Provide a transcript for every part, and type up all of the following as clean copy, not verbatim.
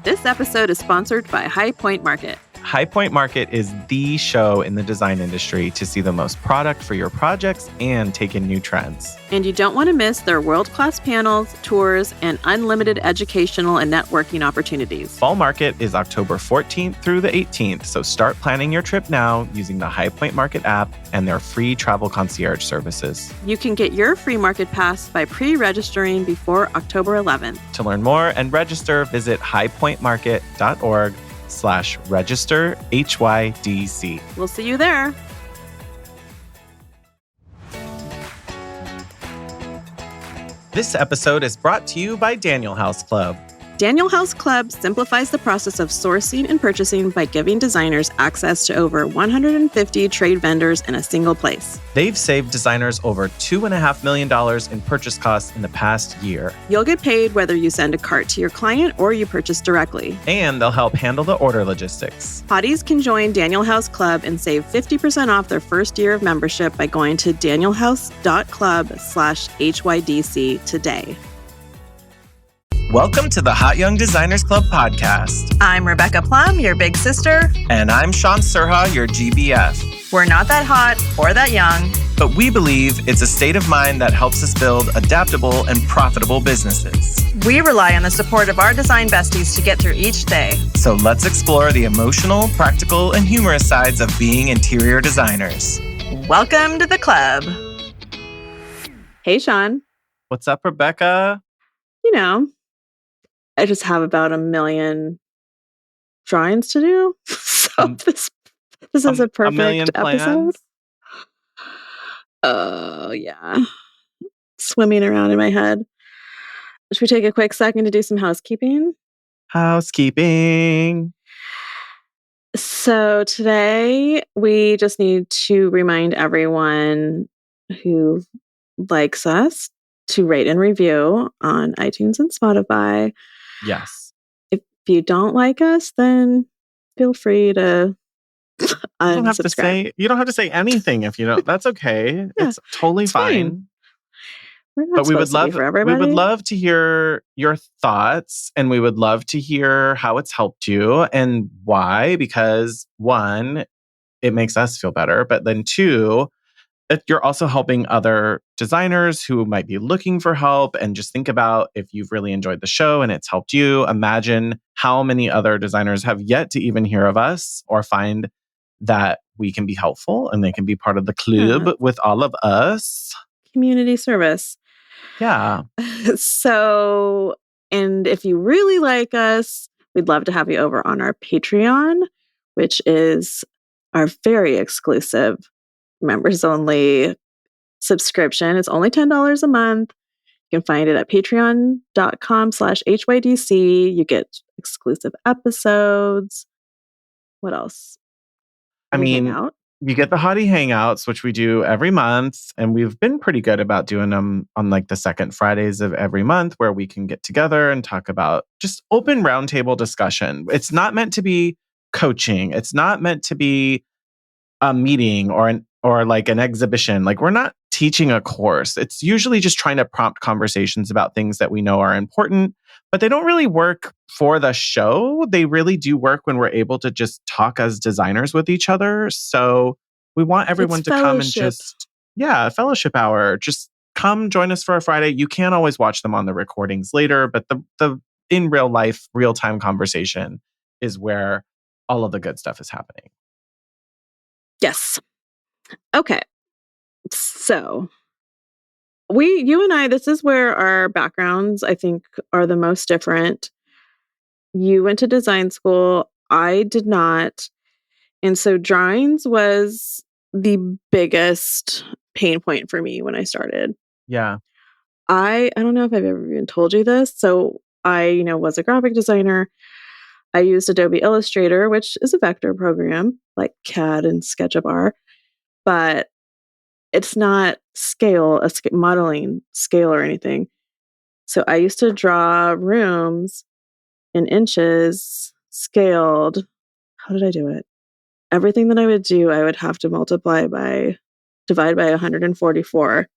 This episode is sponsored by High Point Market. High Point Market is the show in the design industry to see the most product for your projects and take in new trends. And you don't want to miss their world-class panels, tours, and unlimited educational and networking opportunities. Fall Market is October 14th through the 18th, so start planning your trip now using the High Point Market app and their free travel concierge services. You can get your free market pass by pre-registering before October 11th. To learn more and register, visit highpointmarket.org/register HYDC. We'll see you there. This episode is brought to you by Daniel House Club. Daniel House Club simplifies the process of sourcing and purchasing by giving designers access to over 150 trade vendors in a single place. They've saved designers over $2.5 million in purchase costs in the past year. You'll get paid whether you send a cart to your client or you purchase directly. And they'll help handle the order logistics. Hotties can join Daniel House Club and save 50% off their first year of membership by going to danielhouse.club/HYDC today. Welcome to the Hot Young Designers Club podcast. I'm Rebecca Plum, your big sister. And I'm Sean Surha, your GBF. We're not that hot or that young, but we believe it's a state of mind that helps us build adaptable and profitable businesses. We rely on the support of our design besties to get through each day. So let's explore the emotional, practical, and humorous sides of being interior designers. Welcome to the club. Hey, Sean. What's up, Rebecca? You know, I just have about 1 million drawings to do. So this is a perfect episode. Oh, yeah. Swimming around in my head. Should we take a quick second to do some housekeeping? Housekeeping. So today we just need to remind everyone who likes us to rate and review on iTunes and Spotify. Yes. If you don't like us, then feel free to unsubscribe. You don't have to say anything if you don't. That's okay. Yeah, it's totally fine. We're not but we would love for everybody. We would love to hear your thoughts, and we would love to hear how it's helped you and why. Because one, it makes us feel better, but then two, you're also helping other designers who might be looking for help. And just think about if you've really enjoyed the show and it's helped you. Imagine how many other designers have yet to even hear of us or find that we can be helpful and they can be part of the club with all of us. Community service. Yeah. So, and if you really like us, we'd love to have you over on our Patreon, which is our very exclusive members only subscription. It's only $10 a month. You can find it at patreon.com/HYDC. You get exclusive episodes. What else? You get the Hottie Hangouts, which we do every month. And we've been pretty good about doing them on like the second Fridays of every month, where we can get together and talk about just open roundtable discussion. It's not meant to be coaching. It's not meant to be a meeting or like an exhibition. Like, we're not teaching a course. It's usually just trying to prompt conversations about things that we know are important, but they don't really work for the show. They really do work when we're able to just talk as designers with each other. So we want everyone to come and just, fellowship hour. Just come join us for a Friday. You can always watch them on the recordings later, but the in real life, real time conversation is where all of the good stuff is happening. Yes. Okay. So you and I, this is where our backgrounds, I think, are the most different. You went to design school. I did not. And so drawings was the biggest pain point for me when I started. Yeah. I don't know if I've ever even told you this. So I, was a graphic designer. I used Adobe Illustrator, which is a vector program like CAD and SketchUp are, but it's not modeling scale or anything. So I used to draw rooms in inches, scaled. How did I do it? Everything that I would do, I would have to divide by 144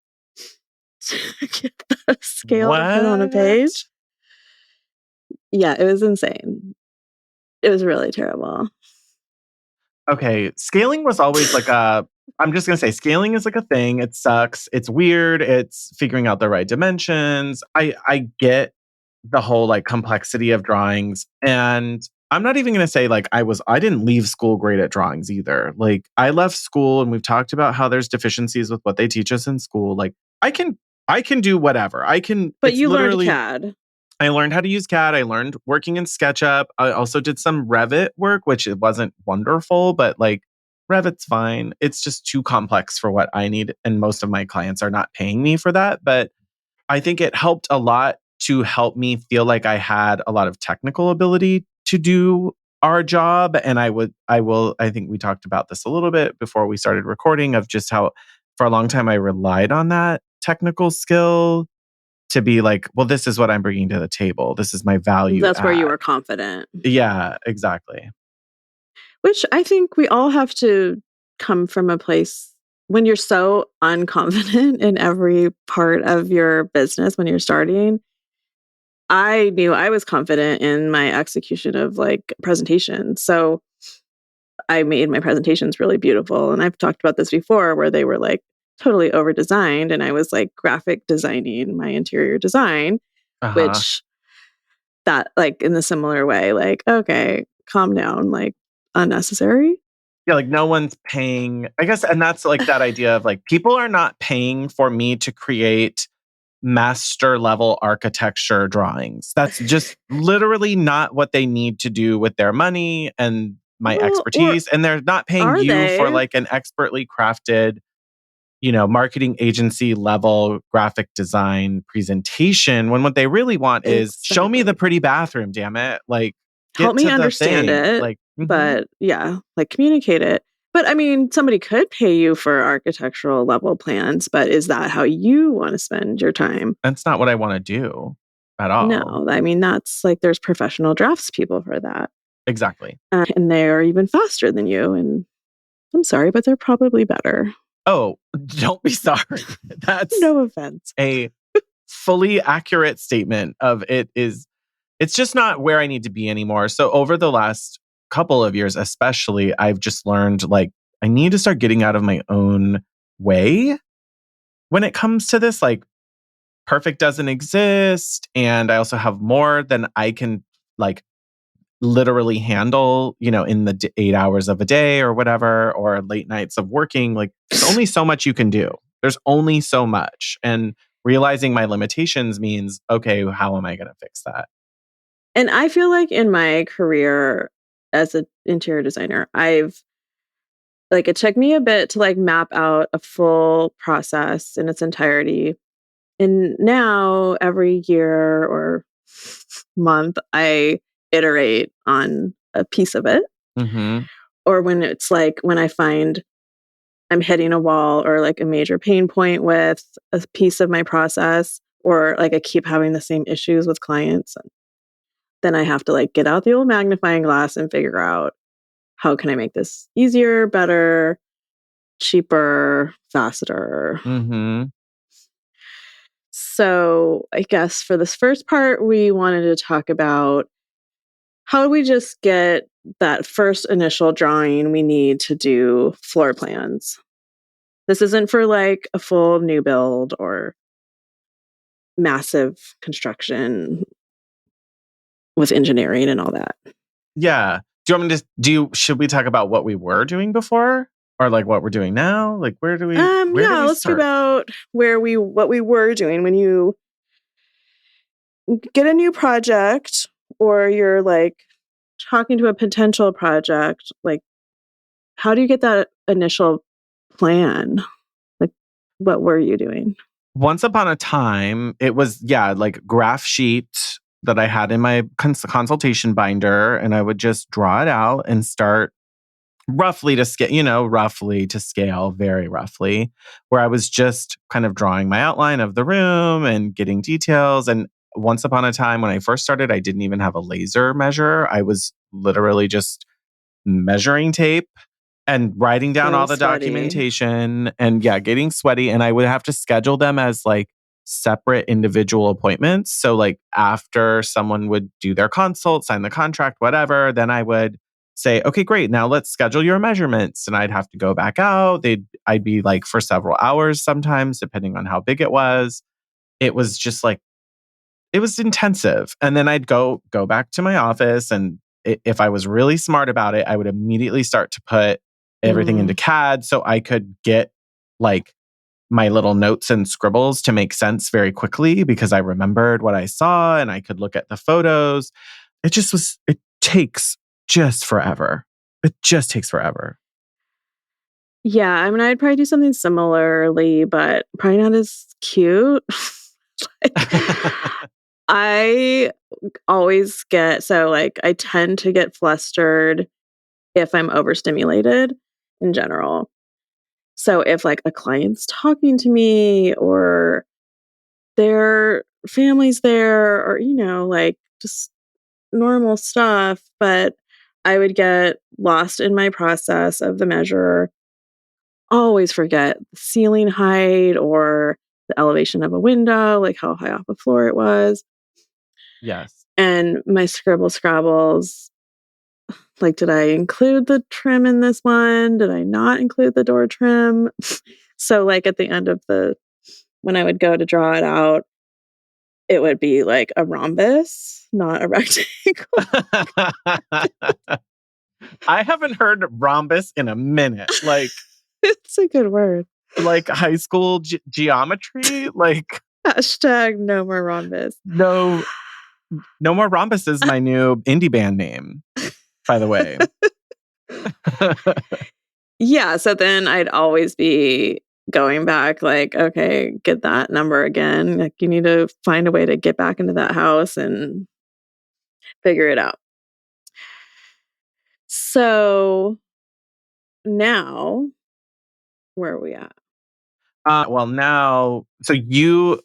to get the scale to put on a page. Yeah, it was insane. It was really terrible. Okay, scaling was always like a I'm just gonna say scaling is like a thing. It sucks. It's weird. It's figuring out the right dimensions. I get the whole like complexity of drawings. And I'm not even gonna say like I didn't leave school great at drawings either. Like I left school and we've talked about how there's deficiencies with what they teach us in school. Like I can I can do whatever. But It's you learned literally CAD. I learned how to use CAD. I learned working in SketchUp. I also did some Revit work, which it wasn't wonderful, but like Revit's fine. It's just too complex for what I need. And most of my clients are not paying me for that. But I think it helped a lot to help me feel like I had a lot of technical ability to do our job. And I think we talked about this a little bit before we started recording of just how for a long time I relied on that technical skill to be like, well, this is what I'm bringing to the table. This is my value That's where you add. were confident. Yeah, exactly. Which I think we all have to come from a place when you're so unconfident in every part of your business when you're starting. I knew I was confident in my execution of like presentations. So I made my presentations really beautiful. And I've talked about this before where they were like totally over designed. And I was like graphic designing my interior design, Uh-huh. which that like in the similar way, like, okay, calm down, like unnecessary. Yeah, like no one's paying, I guess, and that's like that idea of like people are not paying for me to create master level architecture drawings. That's just literally not what they need to do with their money and my Well, or expertise. And they're not paying are you for they? like an expertly crafted, marketing agency level graphic design presentation when what they really want is show me the Exactly. pretty bathroom, damn it. Like, Help get me to the understand thing. it, Like, but yeah, like communicate it. But I mean, somebody could pay you for architectural level plans, but is that how you want to spend your time? that's not what I want to do at all. No, I mean, that's like there's professional draftspeople for that. Exactly. And they're even faster than you. And I'm sorry, but they're probably better. Oh, don't be sorry. That's No offense. a fully accurate statement of it's just not where I need to be anymore. So over the last couple of years, especially, I've just learned like I need to start getting out of my own way when it comes to this. Like perfect doesn't exist. And I also have more than I can like literally handle, in the 8 hours of a day or whatever, or late nights of working. Like there's only so much you can do. There's only so much. And realizing my limitations means, okay, how am I going to fix that? And I feel like in my career as an interior designer, I've like it took me a bit to like map out a full process in its entirety. And now every year or month, I iterate on a piece of it. Hmm. Or when it's like when I find I'm hitting a wall or like a major pain point with a piece of my process, or like I keep having the same issues with clients, then I have to like get out the old magnifying glass and figure out how can I make this easier, better, cheaper, faster. Hmm. So, I guess for this first part, we wanted to talk about how do we just get that first initial drawing we need to do floor plans. This isn't for like a full new build or massive construction with engineering and all that. Yeah. Do you want me to should we talk about what we were doing before or like what we're doing now? Like where do Yeah, we let's talk start? about what we were doing when you get a new project or you're like talking to a potential project, like how do you get that initial plan? Like what were you doing? Once upon a time, it was, yeah, like graph sheet that I had in my consultation binder, and I would just draw it out and start roughly to scale, roughly to scale, very roughly, where I was just kind of drawing my outline of the room and getting details. And once upon a time, when I first started, I didn't even have a laser measure. I was literally just measuring tape and writing down So all the sweaty. documentation and yeah, getting sweaty. And I would have to schedule them as like separate individual appointments. So like after someone would do their consult, sign the contract, whatever, then I would say, okay, great. Now let's schedule your measurements. And I'd have to go back out. I'd be like for several hours sometimes, depending on how big it was. It was just like, it was intensive. And then I'd go back to my office. And if I was really smart about it, I would immediately start to put everything into Mm. CAD so I could get like my little notes and scribbles to make sense very quickly because I remembered what I saw and I could look at the photos. It takes just forever. It just takes forever. Yeah, I mean, I'd probably do something similarly, but probably not as cute. Like, I always get I tend to get flustered if I'm overstimulated in general. So if like a client's talking to me or their family's there or, like just normal stuff, but I would get lost in my process of the measure, always forget the ceiling height or the elevation of a window, like how high off the floor it was. Yes. And my scribble scrabbles, like, did I include the trim in this one? Did I not include the door trim? So, like, at the end of when I would go to draw it out, it would be like a rhombus, not a rectangle. I haven't heard rhombus in a minute. It's a good word. Like high school geometry. Like Hashtag no more rhombus. no, no more rhombus is my new indie band name. By the way. Yeah, so then I'd always be going back like, "Okay, get that number again." Like, you need to find a way to get back into that house and figure it out. So, now, where are we at? Well, now, so you,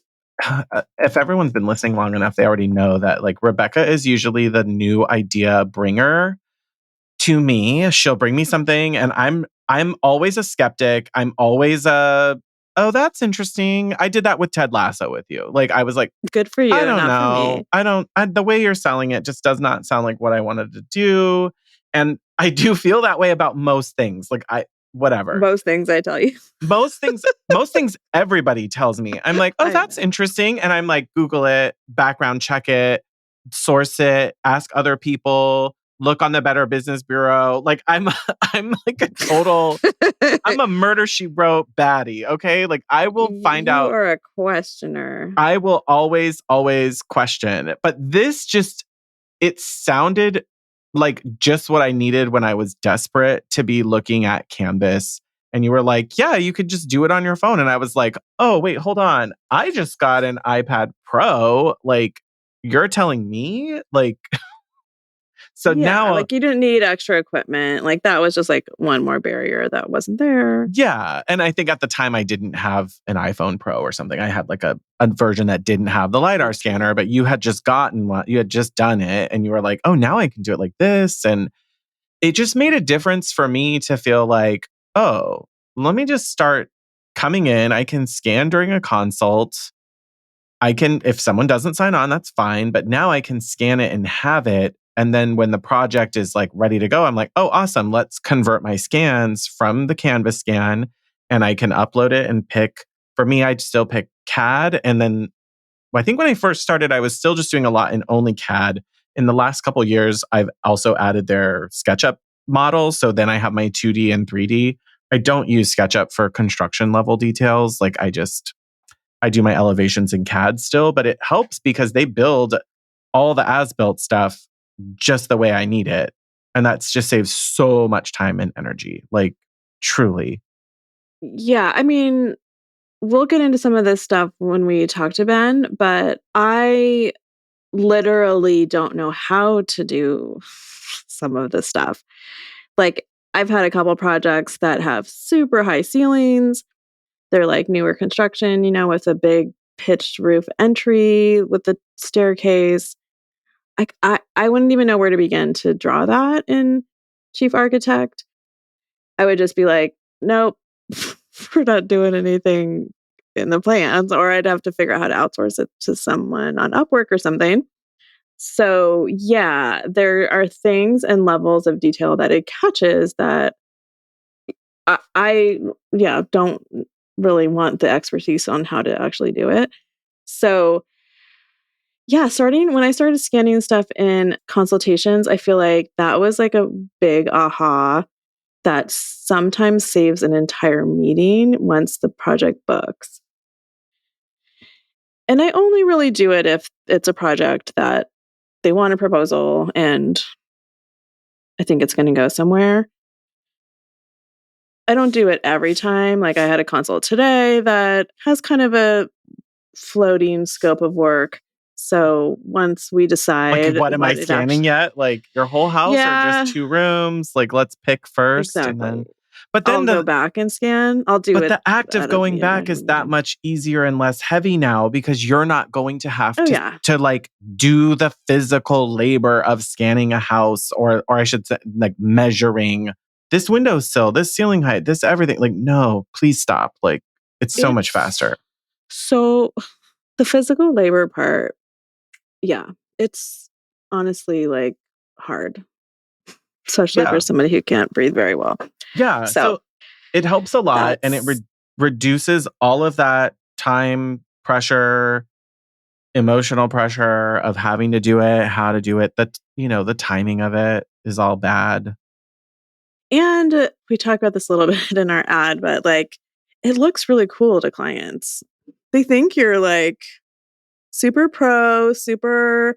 if everyone's been listening long enough, they already know that like Rebecca is usually the new idea bringer to me. She'll bring me something, and I'm always a skeptic. I'm always a, oh, that's interesting. I did that with Ted Lasso with you. Like I was like, Good for I you, don't not for know. me. The way you're selling it just does not sound like what I wanted to do. And I do feel that way about most things. Whatever. Most things I tell you. Most things everybody tells me. I'm like, oh, I that's know. interesting. And I'm like, Google it, background check it, source it, ask other people, look on the Better Business Bureau. Like I'm like I'm a murder she wrote baddie. Okay. Like I will find You out. are a questioner. I will always question. But this just, it sounded like just what I needed when I was desperate to be looking at Canvas. And you were like, yeah, you could just do it on your phone. And I was like, oh, wait, hold on. I just got an iPad Pro. Like, you're telling me? Like, so Yeah, now, like, you didn't need extra equipment, like, that was just, like, one more barrier that wasn't there. yeah. And I think at the time I didn't have an iPhone Pro or something. I had like a version that didn't have the LiDAR Gotcha. scanner, but you had just gotten one, you had just done it. And you were like, oh, now I can do it like this. And it just made a difference for me to feel like, oh, let me just start coming in. I can scan during a consult. I can, if someone doesn't sign on, that's fine. But now I can scan it and have it. And then when the project is like ready to go, I'm like, oh, awesome. Let's convert my scans from the Canvas scan and I can upload it and pick. For me, I'd still pick CAD. And then I think when I first started, I was still just doing a lot in only CAD. In the last couple of years, I've also added their SketchUp models. So then I have my 2D and 3D. I don't use SketchUp for construction level details. I do my elevations in CAD still, but it helps because they build all the as-built stuff just the way I need it. And that's just saves so much time and energy. Like truly. Yeah, I mean, we'll get into some of this stuff when we talk to Ben, but I literally don't know how to do some of this stuff. Like, I've had a couple projects that have super high ceilings. They're like newer construction, with a big pitched roof entry with the staircase. I wouldn't even know where to begin to draw that in Chief Architect. I would just be like, nope, we're not doing anything in the plans, or I'd have to figure out how to outsource it to someone on Upwork or something. So, yeah, there are things and levels of detail that it catches that I yeah, don't really want the expertise on how to actually do it. So, yeah, starting when I started scanning stuff in consultations, I feel like that was like a big aha that sometimes saves an entire meeting once the project books. And I only really do it if it's a project that they want a proposal and I think it's going to go somewhere. I don't do it every time. Like I had a consult today that has kind of a floating scope of work. So once we Like, decide what am I what it scanning actually, yet? Like, your whole house or just yeah, 2 rooms? Like, let's pick first and exactly. then but I'll then go the back and scan. I'll do but it the act of at a going back is random that meeting. much easier and less heavy now because you're not going to have Oh to yeah, like, do the physical labor of scanning a house or I should say, like, measuring this windowsill, this ceiling height, this everything. Like, no, please stop. Like, it's so much it's faster. so the physical labor part. Yeah, it's honestly like hard, especially for Yeah. somebody who can't breathe very well. Yeah. So So it helps a lot and it that's reduces all of that time pressure, emotional pressure of having to do it, how to do it. That, the timing of it is all bad. and we talk about this a little bit in our ad, but like it looks really cool to clients. They think you're like super pro, super,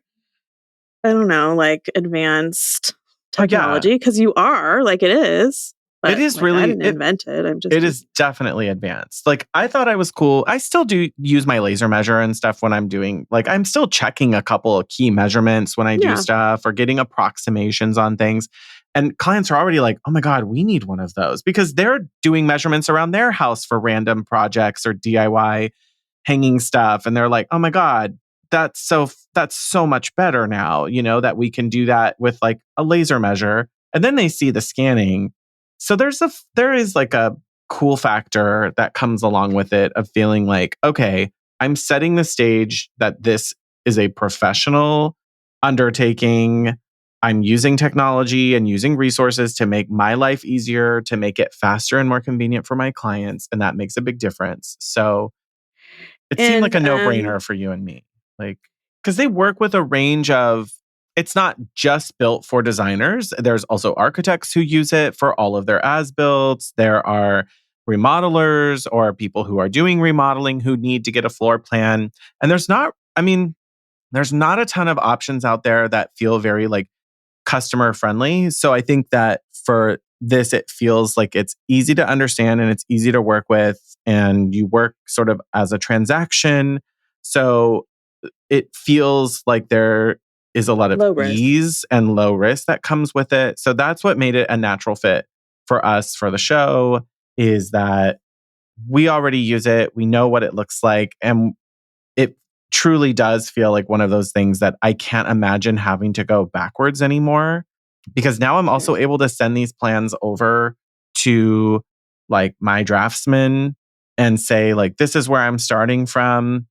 I don't know, like advanced Oh yeah. technology because you are, like it is, It but is like I really didn't it invent it. I'm it just is definitely advanced. Like, I thought I was cool. I still do use my laser measure and stuff when I'm doing, like, I'm still checking a couple of key measurements when I do yeah. stuff or getting approximations on things. And clients are already like, oh my God, we need one of those because they're doing measurements around their house for random projects or DIY hanging stuff. And they're like, oh my God, that's so much better now, that we can do that with like a laser measure. And then they see the scanning. So there is like a cool factor that comes along with it of feeling like, okay, I'm setting the stage that this is a professional undertaking. I'm using technology and using resources to make my life easier, to make it faster and more convenient for my clients. And that makes a big difference. So it seemed like And a no-brainer for you and me. Like, because they work with a range of it's not just built for designers. There's also architects who use it for all of their as-builts. There are remodelers or people who are doing remodeling who need to get a floor plan. And there's not a ton of options out there that feel very like customer friendly. So I think that for this, it feels like it's easy to understand and it's easy to work with, and you work sort of as a transaction. So it feels like there is a lot of low risk. ease and low risk that comes with it. So that's what made it a natural fit for us for the show is that we already use it. We know what it looks like. And it truly does feel like one of those things that I can't imagine having to go backwards anymore because now I'm also Yes. able to send these plans over to like my draftsman and say like this is where I'm starting from.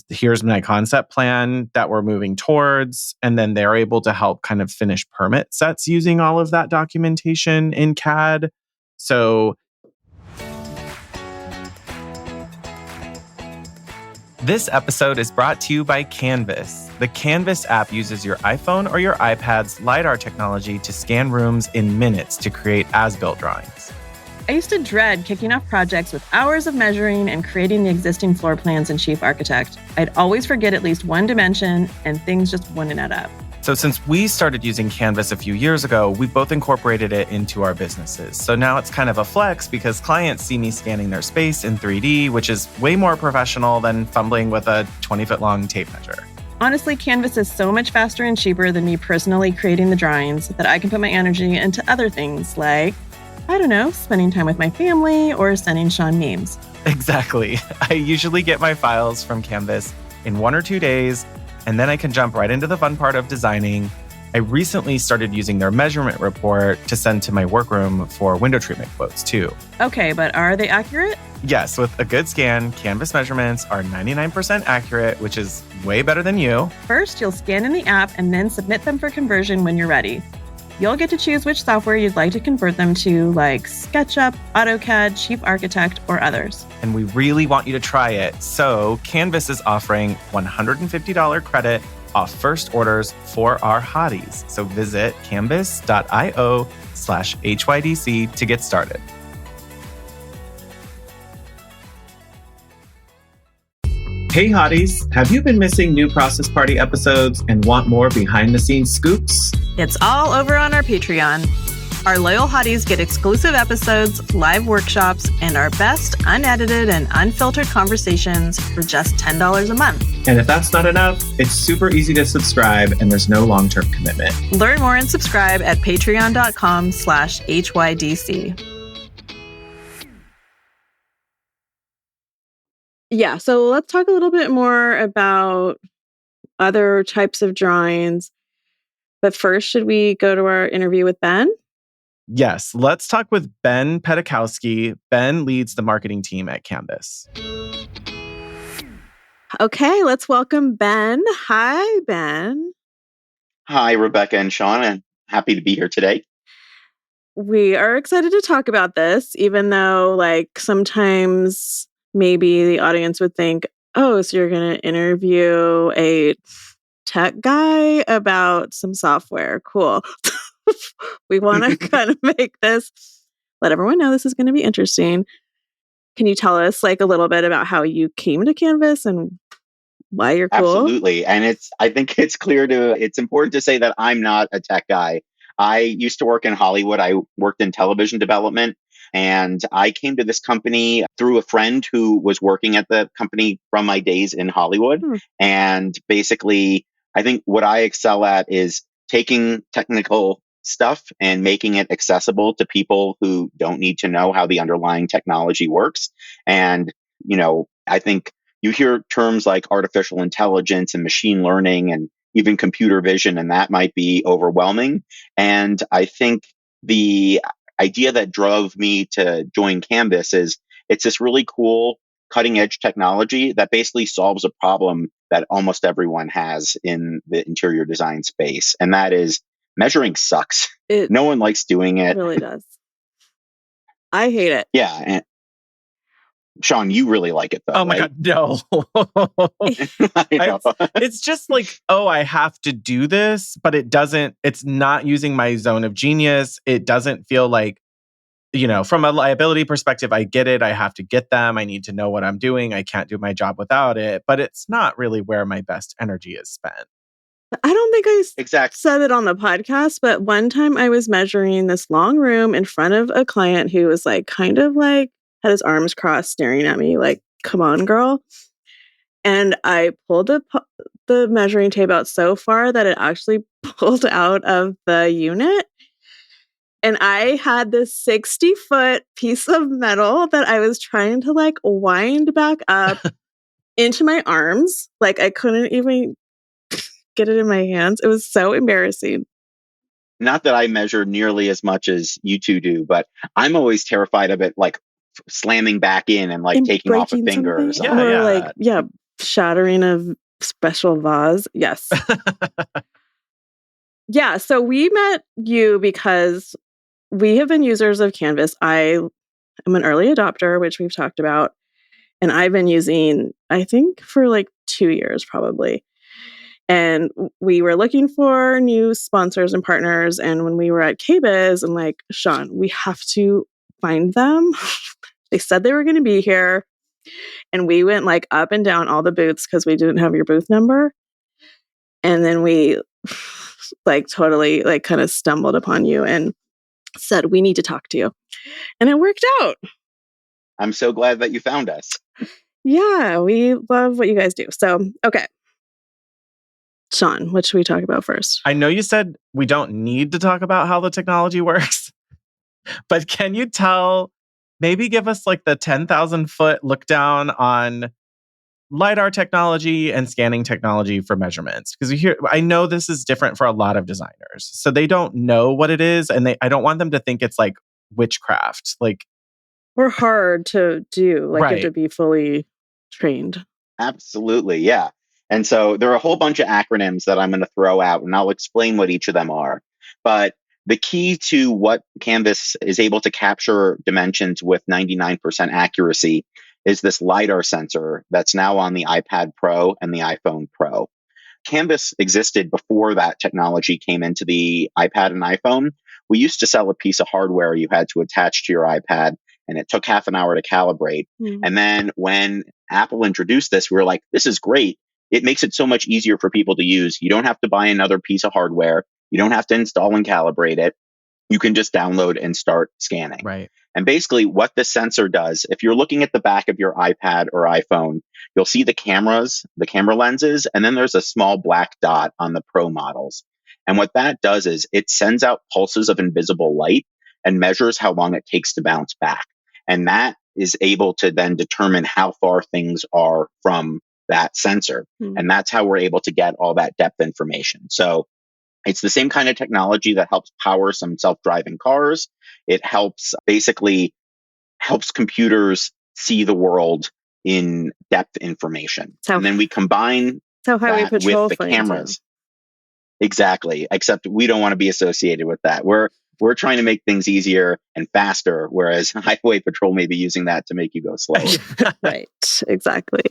Here's my concept plan that we're moving towards, and then they're able to help kind of finish permit sets using all of that documentation in CAD. So this episode is brought to you by Canvas. The Canvas app uses your iPhone or your iPad's LiDAR technology to scan rooms in minutes to create as-built drawings. I used to dread kicking off projects with hours of measuring and creating the existing floor plans in Chief Architect. I'd always forget at least one dimension and things just wouldn't add up. So since we started using Canvas a few years ago, we both incorporated it into our businesses. So now it's kind of a flex because clients see me scanning their space in 3D, which is way more professional than fumbling with a 20-foot long tape measure. Honestly, Canvas is so much faster and cheaper than me personally creating the drawings that I can put my energy into other things like, I don't know, spending time with my family or sending Sean memes. Exactly. I usually get my files from Canvas in 1 or 2 days, and then I can jump right into the fun part of designing. I recently started using their measurement report to send to my workroom for window treatment quotes too. Okay, but are they accurate? Yes, with a good scan, Canvas measurements are 99% accurate, which is way better than you. First, you'll scan in the app and then submit them for conversion when you're ready. You'll get to choose which software you'd like to convert them to, like SketchUp, AutoCAD, Chief Architect, or others. And we really want you to try it. So Canvas is offering $150 credit off first orders for our hotties. So visit canvas.io/HYDC to get started. Hey hotties, have you been missing new Process Party episodes and want more behind-the-scenes scoops? It's all over on our Patreon. Our loyal hotties get exclusive episodes, live workshops, and our best unedited and unfiltered conversations for just $10 a month. And if that's not enough, it's super easy to subscribe and there's no long-term commitment. Learn more and subscribe at patreon.com/HYDC. Yeah, so let's talk a little bit more about other types of drawings. But first, should we go to our interview with Ben? Yes, let's talk with Ben Pedikowski. Ben leads the marketing team at Canvas. Okay, let's welcome Ben. Hi, Ben. Hi, Rebecca and Sean, and happy to be here today. We are excited to talk about this, even though, like, sometimes maybe the audience would think, oh, so you're going to interview a tech guy about some software. Cool. We want to kind of let everyone know this is going to be interesting. Can you tell us, like, a little bit about how you came to Canvas and why you're cool? Absolutely. And I think it's important to say that I'm not a tech guy. I used to work in Hollywood. I worked in television development, and I came to this company through a friend who was working at the company from my days in Hollywood. And basically, I think what I excel at is taking technical stuff and making it accessible to people who don't need to know how the underlying technology works. And, I think you hear terms like artificial intelligence and machine learning and even computer vision, and that might be overwhelming. And I think the idea that drove me to join Canvas is it's this really cool cutting edge technology that basically solves a problem that almost everyone has in the interior design space. And that is measuring sucks. No one likes doing it. It really does. I hate it. Yeah. And Sean, you really like it though. Oh my right? God, no. It's just like, oh, I have to do this, but it's not using my zone of genius. It doesn't feel like, from a liability perspective, I get it. I have to get them. I need to know what I'm doing. I can't do my job without it, but it's not really where my best energy is spent. I don't think I Exactly. said it on the podcast, but one time I was measuring this long room in front of a client who was like, kind of like, had his arms crossed staring at me like, come on, girl. And I pulled the measuring tape out so far that it actually pulled out of the unit. And I had this 60-foot piece of metal that I was trying to like wind back up into my arms. Like I couldn't even get it in my hands. It was so embarrassing. Not that I measure nearly as much as you two do, but I'm always terrified of it like slamming back in and like taking off a finger or something. Or like, shattering a special vase. Yes. Yeah. So we met you because we have been users of Canvas. I am an early adopter, which we've talked about. And I've been using, I think, for like 2 years probably. And we were looking for new sponsors and partners. And when we were at KBIS, I'm like, Sean, we have to find them. They said they were going to be here. And we went like up and down all the booths because we didn't have your booth number. And then we like totally like kind of stumbled upon you and said, we need to talk to you. And it worked out. I'm so glad that you found us. Yeah, we love what you guys do. So, okay. Sean, what should we talk about first? I know you said we don't need to talk about how the technology works, but can you maybe give us like the 10,000 foot look down on LiDAR technology and scanning technology for measurements? Because I know this is different for a lot of designers. So they don't know what it is. And I don't want them to think it's like witchcraft. Like, or hard to do. Like you have to Right. be fully trained. Absolutely. Yeah. And so there are a whole bunch of acronyms that I'm going to throw out, and I'll explain what each of them are. But the key to what Canvas is able to capture dimensions with 99% accuracy is this LiDAR sensor that's now on the iPad Pro and the iPhone Pro. Canvas existed before that technology came into the iPad and iPhone. We used to sell a piece of hardware you had to attach to your iPad, and it took half an hour to calibrate. Mm. And then when Apple introduced this, we were like, this is great. It makes it so much easier for people to use. You don't have to buy another piece of hardware. You don't have to install and calibrate it. You can just download and start scanning. Right. And basically, what this sensor does, if you're looking at the back of your iPad or iPhone, you'll see the cameras, the camera lenses, and then there's a small black dot on the Pro models. And what that does is it sends out pulses of invisible light and measures how long it takes to bounce back. And that is able to then determine how far things are from that sensor. Mm. And that's how we're able to get all that depth information. So it's the same kind of technology that helps power some self-driving cars. It helps computers see the world in depth information. And then we combine Highway that with Patrol the finds you. cameras. Exactly. Except we don't want to be associated with that. We're trying to make things easier and faster, whereas Highway Patrol may be using that to make you go slower. Right. Exactly.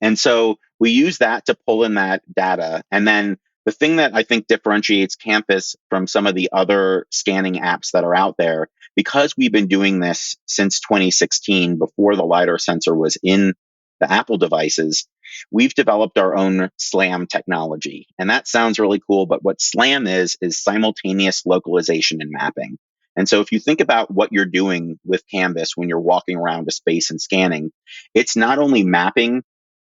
And so we use that to pull in that data. And then the thing that I think differentiates Campus from some of the other scanning apps that are out there, because we've been doing this since 2016, before the LiDAR sensor was in the Apple devices, we've developed our own SLAM technology. And that sounds really cool, but what SLAM is simultaneous localization and mapping. And so if you think about what you're doing with Canvas when you're walking around a space and scanning, it's not only mapping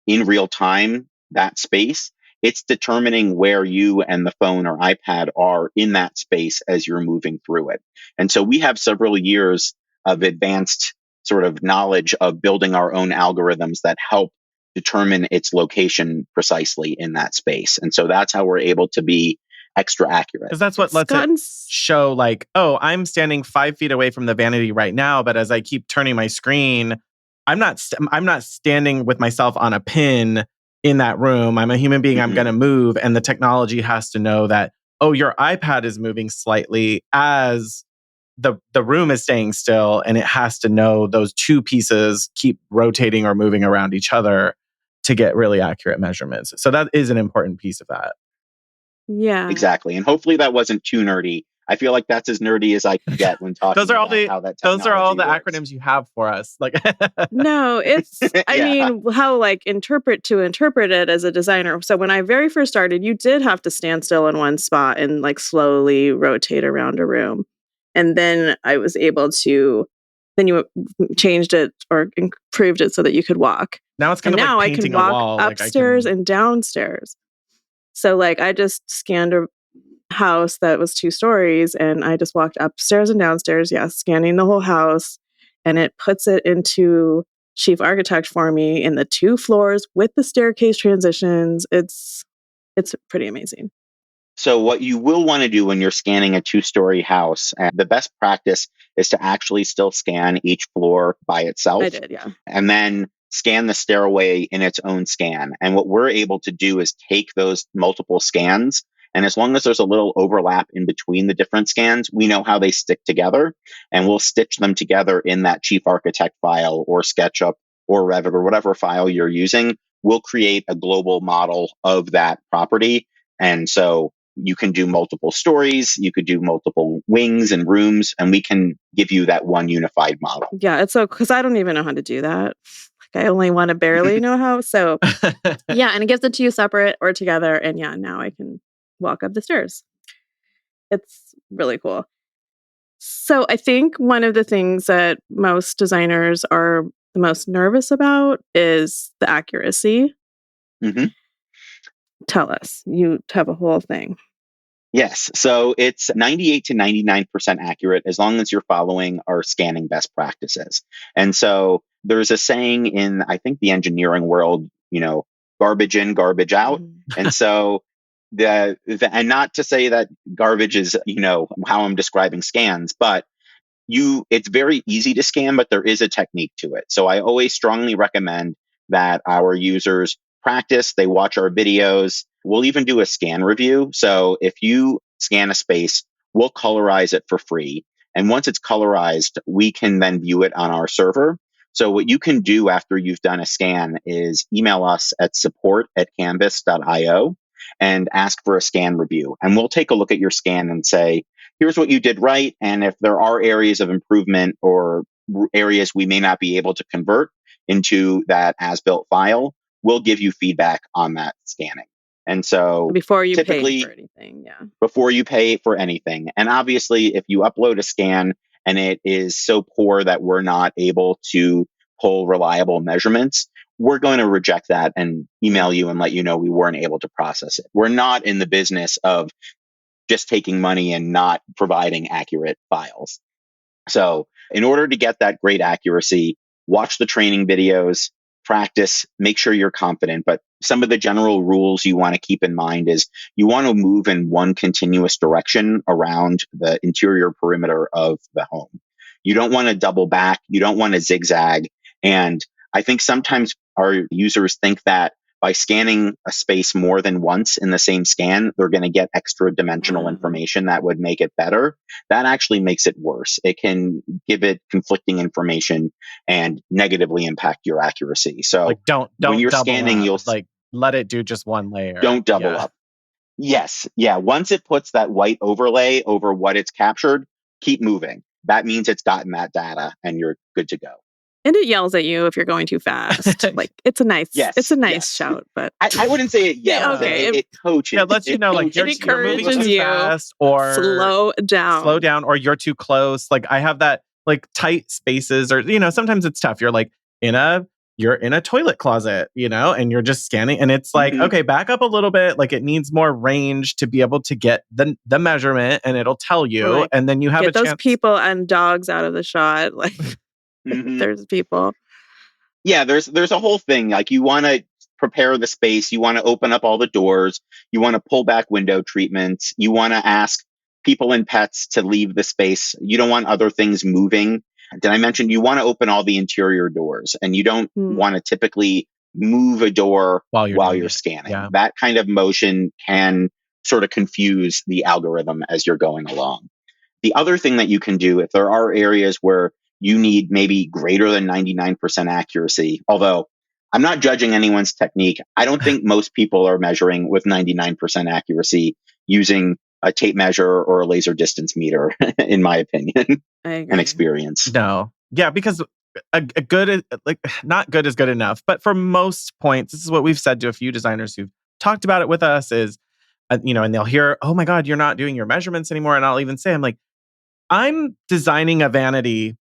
in real time that space, it's determining where you and the phone or iPad are in that space as you're moving through it. And so we have several years of advanced sort of knowledge of building our own algorithms that help determine its location precisely in that space. And so that's how we're able to be extra accurate. Because that's what lets it show, like, oh, I'm standing 5 feet away from the vanity right now, but as I keep turning my screen, I'm not standing with myself on a pin in that room. I'm a human being. I'm going to move, and the technology has to know that, oh, your iPad is moving slightly as the room is staying still, and it has to know those two pieces keep rotating or moving around each other to get really accurate measurements. So that is an important piece of that. Yeah. Exactly. And hopefully that wasn't too nerdy. I feel like that's as nerdy as I can get when talking those are all about how that technology those are all the works. acronyms you have for us. Like, no, it's I mean, how interpret it as a designer. So when I very first started, you did have to stand still in one spot and slowly rotate around a room. And then I was able to then you changed it or improved it so that you could walk. Now it's kind of now like I painting can walk a wall. upstairs and downstairs. So I just scanned a house that was 2 stories and I just walked upstairs and downstairs, scanning the whole house, and it puts it into Chief Architect for me in the 2 floors with the staircase transitions. It's pretty amazing. So what you will want to do when you're scanning a 2-story house, the best practice is to actually still scan each floor by itself. I did, yeah. And then scan the stairway in its own scan. And what we're able to do is take those multiple scans, and as long as there's a little overlap in between the different scans, we know how they stick together, and we'll stitch them together in that Chief Architect file or SketchUp or Revit or whatever file you're using. We'll create a global model of that property. And so you can do multiple stories, you could do multiple wings and rooms, and we can give you that one unified model. Yeah, it's so because I don't even know how to do that. I only want to barely know how. So yeah, and it gives it to you separate or together. And now I can walk up the stairs. It's really cool. So I think one of the things that most designers are the most nervous about is the accuracy. Mm-hmm. Tell us. You have a whole thing. Yes. So it's 98 to 99% accurate as long as you're following our scanning best practices. And so there's a saying in, I think, the engineering world, garbage in, garbage out. And so and not to say that garbage is, how I'm describing scans, but it's very easy to scan, but there is a technique to it. So I always strongly recommend that our users practice, they watch our videos. We'll even do a scan review. So if you scan a space, we'll colorize it for free. And once it's colorized, we can then view it on our server. So what you can do after you've done a scan is email us at support@canvas.io and ask for a scan review. And we'll take a look at your scan and say, here's what you did right. And if there are areas of improvement or areas we may not be able to convert into that as-built file, we'll give you feedback on that scanning. And so before you pay for typically anything, yeah. before you pay for anything. And obviously, if you upload a scan and it is so poor that we're not able to pull reliable measurements, we're going to reject that and email you and let you know we weren't able to process it. We're not in the business of just taking money and not providing accurate files. So, in order to get that great accuracy, watch the training videos, practice, make sure you're confident. But some of the general rules you want to keep in mind is you want to move in one continuous direction around the interior perimeter of the home. You don't want to double back, you don't want to zigzag. And I think sometimes our users think that by scanning a space more than once in the same scan, they're going to get extra dimensional information that would make it better. That actually makes it worse. It can give it conflicting information and negatively impact your accuracy. So Like don't when you're double scanning, up. Like let it do just one layer. don't double Yeah. up. Yes. Yeah. Once it puts that white overlay over what it's captured, keep moving. That means it's gotten that data and you're good to go. And it yells at you if you're going too fast. Like it's a nice Yes. shout, but I wouldn't say it yells. okay, It coaches. Yeah, it lets you It know like it coaches you're you a moving little encourages too bit. you fast or slow slow down. down, or you're too close. Like I have that like tight spaces, or sometimes it's tough. You're like you're in a toilet closet, and you're just scanning, and it's like, Mhm. okay, back up a little bit. Like it needs more range to be able to get the measurement, and it'll tell Or you, like and then you have a get those chance. people and dogs out of the shot. Like Mhm. there's people. Yeah, there's a whole thing. Like you want to prepare the space, you want to open up all the doors, you want to pull back window treatments, you want to ask people and pets to leave the space. You don't want other things moving. Did I mention you want to open all the interior doors and you don't Hmm. want to typically move a door While you're while doing you're it. scanning. Yeah. That kind of motion can sort of confuse the algorithm as you're going along. The other thing that you can do, if there are areas where you need maybe greater than 99% accuracy, although I'm not judging anyone's technique. I don't think most people are measuring with 99% accuracy using a tape measure or a laser distance meter, in my opinion I and agree. experience. No. Yeah, because a good, like, not good is good enough. But for most points, this is what we've said to a few designers who've talked about it with us is, and they'll hear, oh my God, you're not doing your measurements anymore. And I'll even say, I'm like, I'm designing a vanity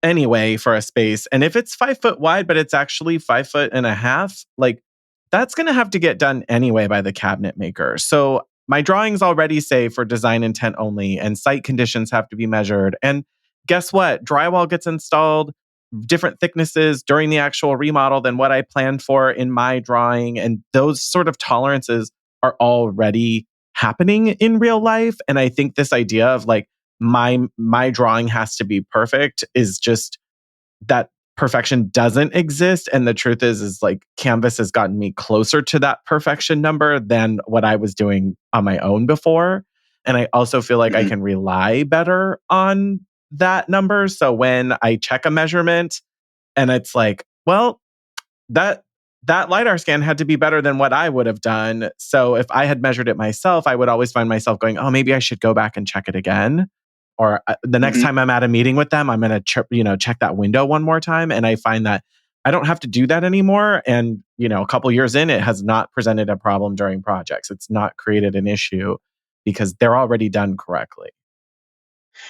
anyway for a space. And if it's 5 foot wide, but it's actually 5.5 feet, like that's going to have to get done anyway by the cabinet maker. So my drawings already say for design intent only, and site conditions have to be measured. And guess what? Drywall gets installed different thicknesses during the actual remodel than what I planned for in my drawing. And those sort of tolerances are already happening in real life. And I think this idea of like, my drawing has to be perfect is just that perfection doesn't exist. And the truth is like Canvas has gotten me closer to that perfection number than what I was doing on my own before. And I also feel like I Mhm. can rely better on that number. So when I check a measurement and it's like, well, that that lidar scan had to be better than what I would have done. So if I had measured it myself, I would always find myself going, "Oh, maybe I should go back and check it again." Or the next Mhm. time I'm at a meeting with them, I'm going to check that window one more time. And I find that I don't have to do that anymore. And a couple years in, it has not presented a problem during projects. It's not created an issue because they're already done correctly.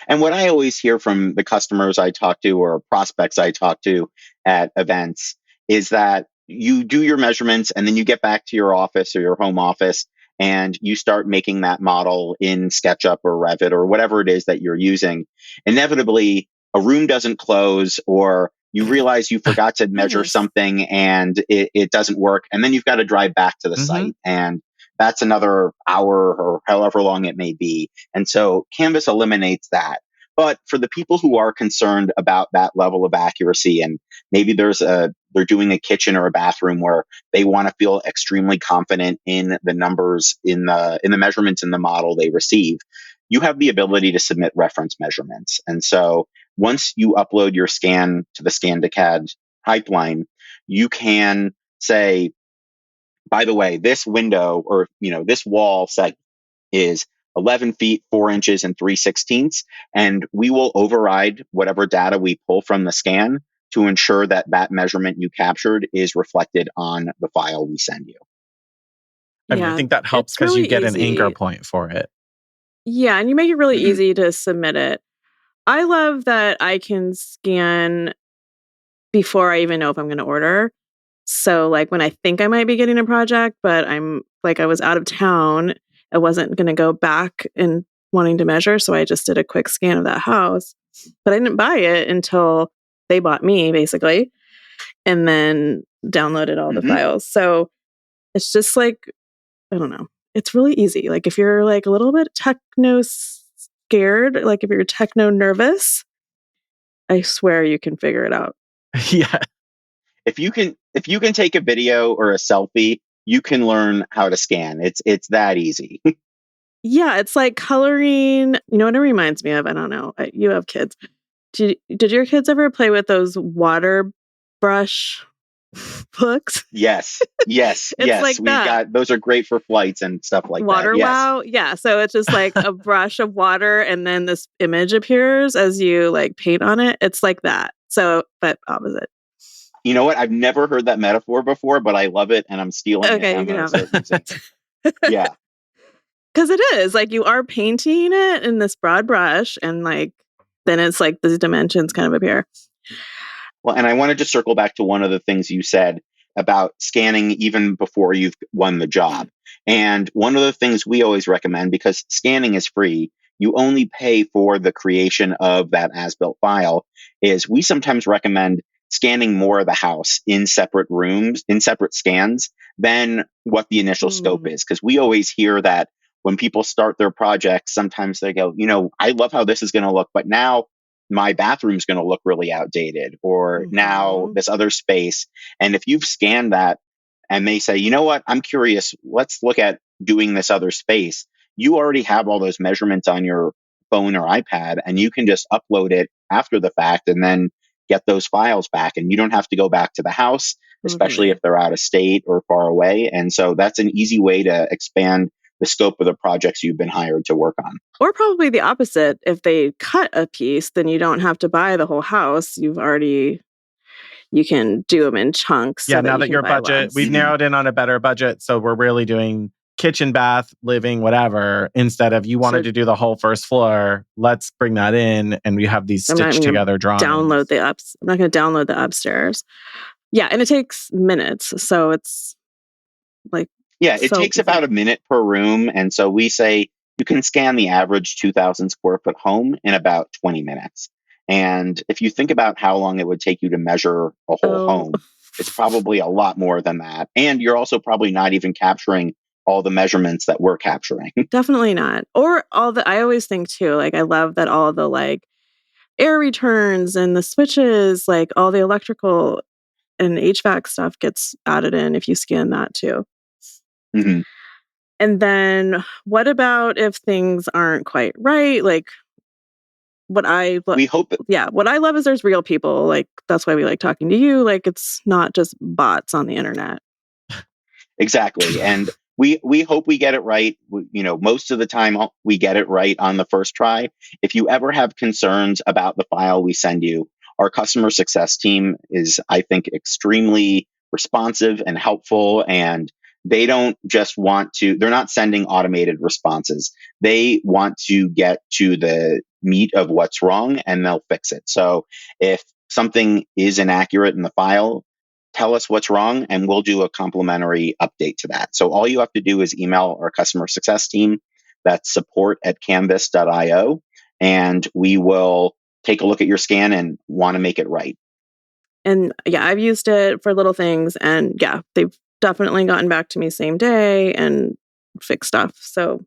And what I always hear from the customers I talk to or prospects I talk to at events is that you do your measurements and then you get back to your office or your home office and you start making that model in SketchUp or Revit or whatever it is that you're using. Inevitably, a room doesn't close or you realize you forgot to measure Yes. something and it doesn't work. And then you've got to drive back to the Hmm. site. And that's another hour or however long it may be. And so Canvas eliminates that. But for the people who are concerned about that level of accuracy, and maybe they're doing a kitchen or a bathroom where they want to feel extremely confident in the numbers in the measurements in the model they receive, you have the ability to submit reference measurements. And so once you upload your scan to the scan to CAD pipeline, you can say, by the way, this window or this wall set is 11 feet, 4 inches, and 3/16, and we will override whatever data we pull from the scan to ensure that that measurement you captured is reflected on the file we send you. I mean, I Yeah, think that helps it's because you really get an anchor easy. point for it. Yeah, and you make it really Mhm. easy to submit it. I love that I can scan before I even know if I'm gonna order. So, like, when I think I might be getting a project, but I was out of town, I wasn't gonna go back and wanting to measure, so I just did a quick scan of that house, but I didn't buy it until they bought me, basically, and then downloaded all the Mhm. files. So, it's just like, I don't know. It's really easy. Like, if you're, like, a little bit techno scared, like, if you're techno nervous, I swear you can figure it out. Yeah. If you can take a video or a selfie, you can learn how to scan. It's that easy. Yeah, it's like coloring. You know what it reminds me of? I don't know. You have kids. Did your kids ever play with those water brush books? Yes. Yes. It's Yes. like We've that. got those are great for flights and stuff like that. Water Yes. wow. Yeah, so it's just like a brush of water and then this image appears as you like paint on it. It's like that. So, but opposite. You know what? I've never heard that metaphor before, but I love it and I'm stealing it. Okay, you I'm can going to have start using it. it. Yeah. Cuz it is like you are painting it in this broad brush and like then it's like the dimensions kind of appear. Well, and I wanted to circle back to one of the things you said about scanning even before you've won the job. And one of the things we always recommend, because scanning is free, you only pay for the creation of that as built file, is we sometimes recommend scanning more of the house in separate rooms, in separate scans than what the initial scope Mm, is. Because we always hear that when people start their projects, sometimes they go, I love how this is going to look, but now my bathroom's going to look really outdated, or now mhm. this other space. And if you've scanned that and they say, you know what, I'm curious, let's look at doing this other space, you already have all those measurements on your phone or iPad, and you can just upload it after the fact and then get those files back. And you don't have to go back to the house, especially if Totally. they're out of state or far away. And so that's an easy way to expand the scope of the projects you've been hired to work on. Or probably the opposite. If they cut a piece, then you don't have to buy the whole house. You can do them in chunks so Yeah, that now you that can your buy budget, we've less. Mhm. narrowed in on a better budget. So we're really doing kitchen, bath, living, whatever, instead of you wanted So to do the whole first floor. Let's bring that in. And we have these I'm not stitched even gonna together download drawings. the ups. I'm not gonna download the upstairs. Yeah, and it takes minutes, so it's like Yeah, it so takes easy. about a minute per room. And so we say you can scan the average 2,000 square foot home in about 20 minutes. And if you think about how long it would take you to measure a whole Oh, home, it's probably a lot more than that. And you're also probably not even capturing all the measurements that we're capturing. definitely not. Or all the I always think too, like I love that all the like air returns and the switches, like all the electrical and HVAC stuff gets added in if you scan that too. Mhm. And then what about if things aren't quite right? Like what I lo- We hope yeah, what I love is there's real people. Like that's why we like talking to you. Like it's not just bots on the internet. Exactly. And we hope we get it right. Most of the time we get it right on the first try. If you ever have concerns about the file we send you, our customer success team is, I think, extremely responsive and helpful. And they don't just they're not sending automated responses. They want to get to the meat of what's wrong and they'll fix it. So if something is inaccurate in the file, tell us what's wrong and we'll do a complimentary update to that. So all you have to do is email our customer success team. That's support@canvas.io. And we will take a look at your scan and want to make it right. And yeah, I've used it for little things and yeah, they've definitely gotten back to me same day and fixed stuff. So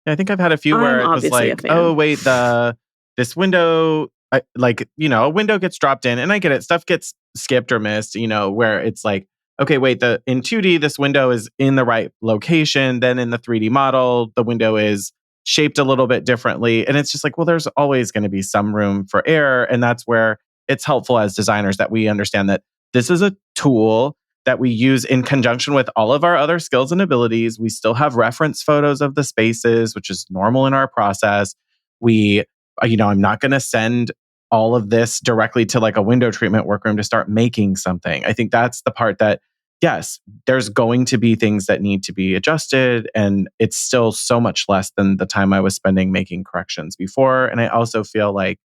I think I've had a few where I'm it was obviously a like, oh, fan. wait, the this window, a window gets dropped in, and I get it. Stuff gets skipped or missed, where it's like, okay, wait, in 2D, this window is in the right location. Then in the 3D model, the window is shaped a little bit differently. And it's just like, well, there's always going to be some room for error. And that's where it's helpful as designers that we understand that this is a tool that we use in conjunction with all of our other skills and abilities. We still have reference photos of the spaces, which is normal in our process. I'm not going to send all of this directly to like a window treatment workroom to start making something. I think that's the part that, yes, there's going to be things that need to be adjusted, and it's still so much less than the time I was spending making corrections before. And I also feel like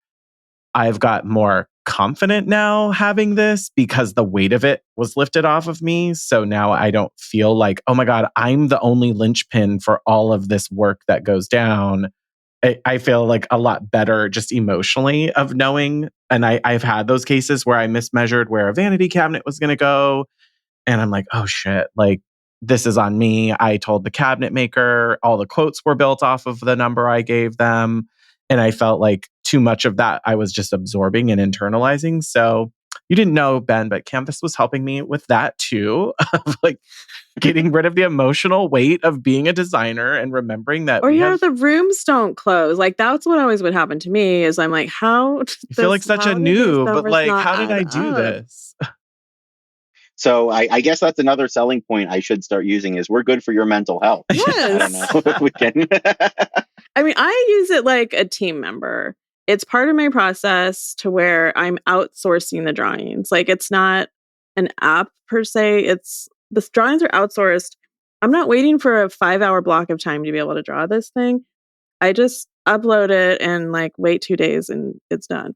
I've got more confident now having this because the weight of it was lifted off of me. So now I don't feel like, oh my God, I'm the only linchpin for all of this work that goes down. I feel like a lot better just emotionally of knowing. And I've had those cases where I mismeasured where a vanity cabinet was going to go. And I'm like, oh shit, like this is on me. I told the cabinet maker, all the quotes were built off of the number I gave them. And I felt like too much of that I was just absorbing and internalizing. So you didn't know, Ben, but Canvas was helping me with that too, of like getting rid of the emotional weight of being a designer and remembering that Or the rooms don't close. Like that's what always would happen to me is I'm like, you feel like such a did these noob, but numbers like, not how did add I do up? this? So I guess that's another selling point I should start using is we're good for your mental health. I don't know Yes. if we can. I mean, I use it like a team member. It's part of my process to where I'm outsourcing the drawings. Like it's not an app per se. The drawings are outsourced. I'm not waiting for a 5-hour block of time to be able to draw this thing. I just upload it and like wait 2 days and it's done.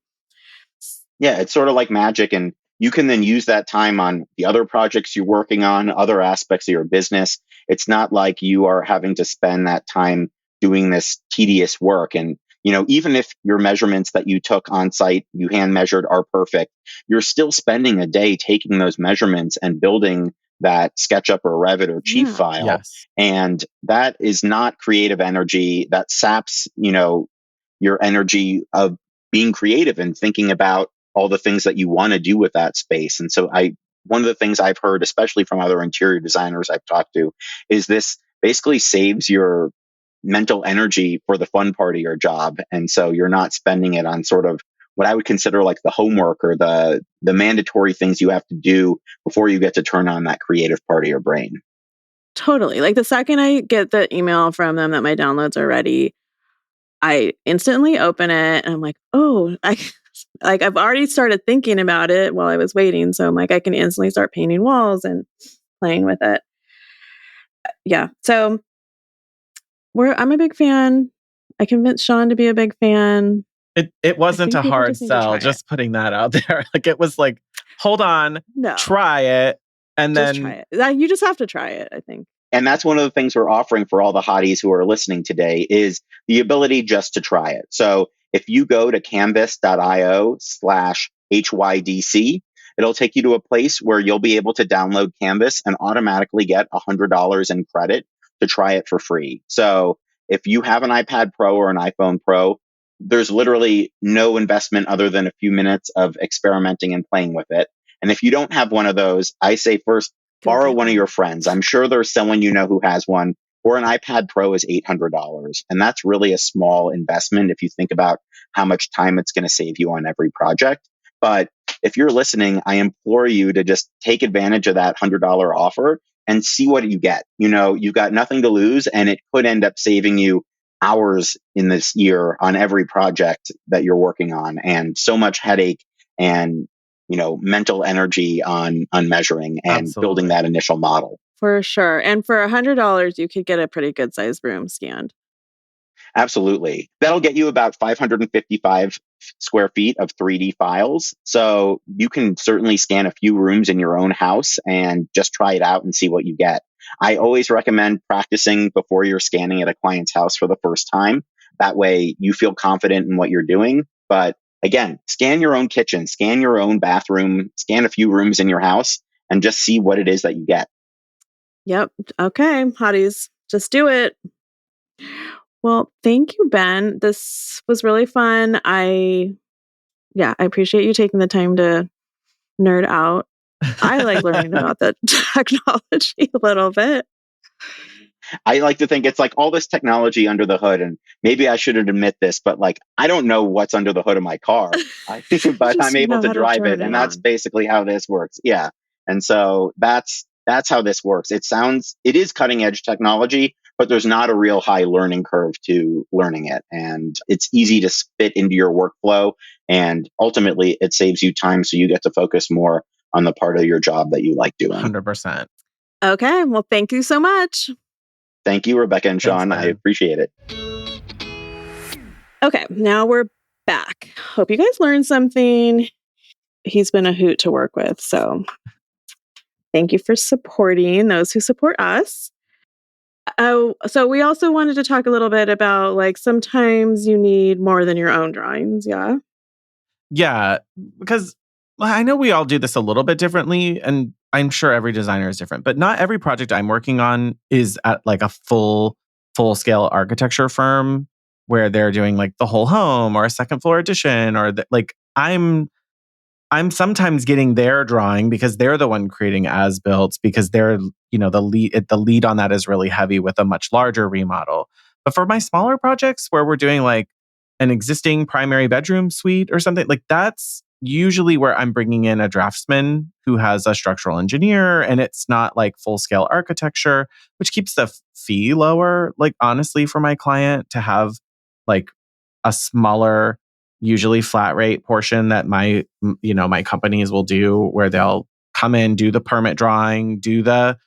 Yeah, it's sort of like magic. And you can then use that time on the other projects you're working on, other aspects of your business. It's not like you are having to spend that time doing this tedious work. And, even if your measurements that you took on site, you hand measured are perfect, you're still spending a day taking those measurements and building that SketchUp or Revit or Chief Yeah. file. Yes. And that is not creative energy. That saps, your energy of being creative and thinking about all the things that you want to do with that space. And so one of the things I've heard, especially from other interior designers I've talked to, is this basically saves your mental energy for the fun part of your job. And so you're not spending it on sort of what I would consider like the homework or the mandatory things you have to do before you get to turn on that creative part of your brain. Totally. Like the second I get the email from them that my downloads are ready, I instantly open it and I'm like, oh, I've already started thinking about it while I was waiting. So I'm like, I can instantly start painting walls and playing with it. Yeah. So I'm a big fan. I convinced Sean to be a big fan. It I wasn't think a people hard just need to sell, try it. just putting that out there. Like it was like, hold on, No, try it. And just try then it. You just have to try it, I think. And that's one of the things we're offering for all the hotties who are listening today is the ability just to try it. So if you go to canvas.io/HYDC, it'll take you to a place where you'll be able to download Canvas and automatically get $100 in credit to try it for free. So if you have an iPad Pro or an iPhone Pro, there's literally no investment other than a few minutes of experimenting and playing with it. And if you don't have one of those, I say first, Go borrow get one of one. your friends. I'm sure there's someone who has one, or an iPad Pro is $800. And that's really a small investment if you think about how much time it's going to save you on every project. But if you're listening, I implore you to just take advantage of that $100 offer and see what you get. You've got nothing to lose, and it could end up saving you hours in this year on every project that you're working on, and so much headache and mental energy on measuring and building absolutely. that initial model. For sure. And for $100, you could get a pretty good sized room scanned. Absolutely. That'll get you about 555 square feet of 3D files. So you can certainly scan a few rooms in your own house and just try it out and see what you get. I always recommend practicing before you're scanning at a client's house for the first time. That way you feel confident in what you're doing. But again, scan your own kitchen, scan your own bathroom, scan a few rooms in your house, and just see what it is that you get. Yep. Okay, hotties, just do it. Well, thank you, Ben. This was really fun. I appreciate you taking the time to nerd out. I like learning about the technology a little bit. I like to think it's like all this technology under the hood, and maybe I shouldn't admit this, but like I don't know what's under the hood of my car, You but I'm just able know to how to drive it, turn and it that's on. basically how this works. Yeah, and so that's how this works. It is cutting edge technology, but there's not a real high learning curve to learning it, and it's easy to fit into your workflow, and ultimately it saves you time, so you get to focus more on the part of your job that you like doing. 100%. Okay. Well, thank you so much. Thank you, Rebecca and Thanks, Sean. I Ben. appreciate it. Okay. Now we're back. Hope you guys learned something. He's been a hoot to work with. So thank you for supporting those who support us. Oh, so we also wanted to talk a little bit about like sometimes you need more than your own drawings. Yeah. Yeah, because I know we all do this a little bit differently, and I'm sure every designer is different, but not every project I'm working on is at like a full scale architecture firm where they're doing like the whole home or a second floor addition or like I'm sometimes getting their drawing because they're the one creating as built because they're, the lead on that is really heavy with a much larger remodel. But for my smaller projects where we're doing like an existing primary bedroom suite or something, like that's usually where I'm bringing in a draftsman who has a structural engineer and it's not like full scale architecture, which keeps the fee lower. Like honestly, for my client to have like a smaller usually flat rate portion that my companies will do where they'll come in, do the permit drawing, do the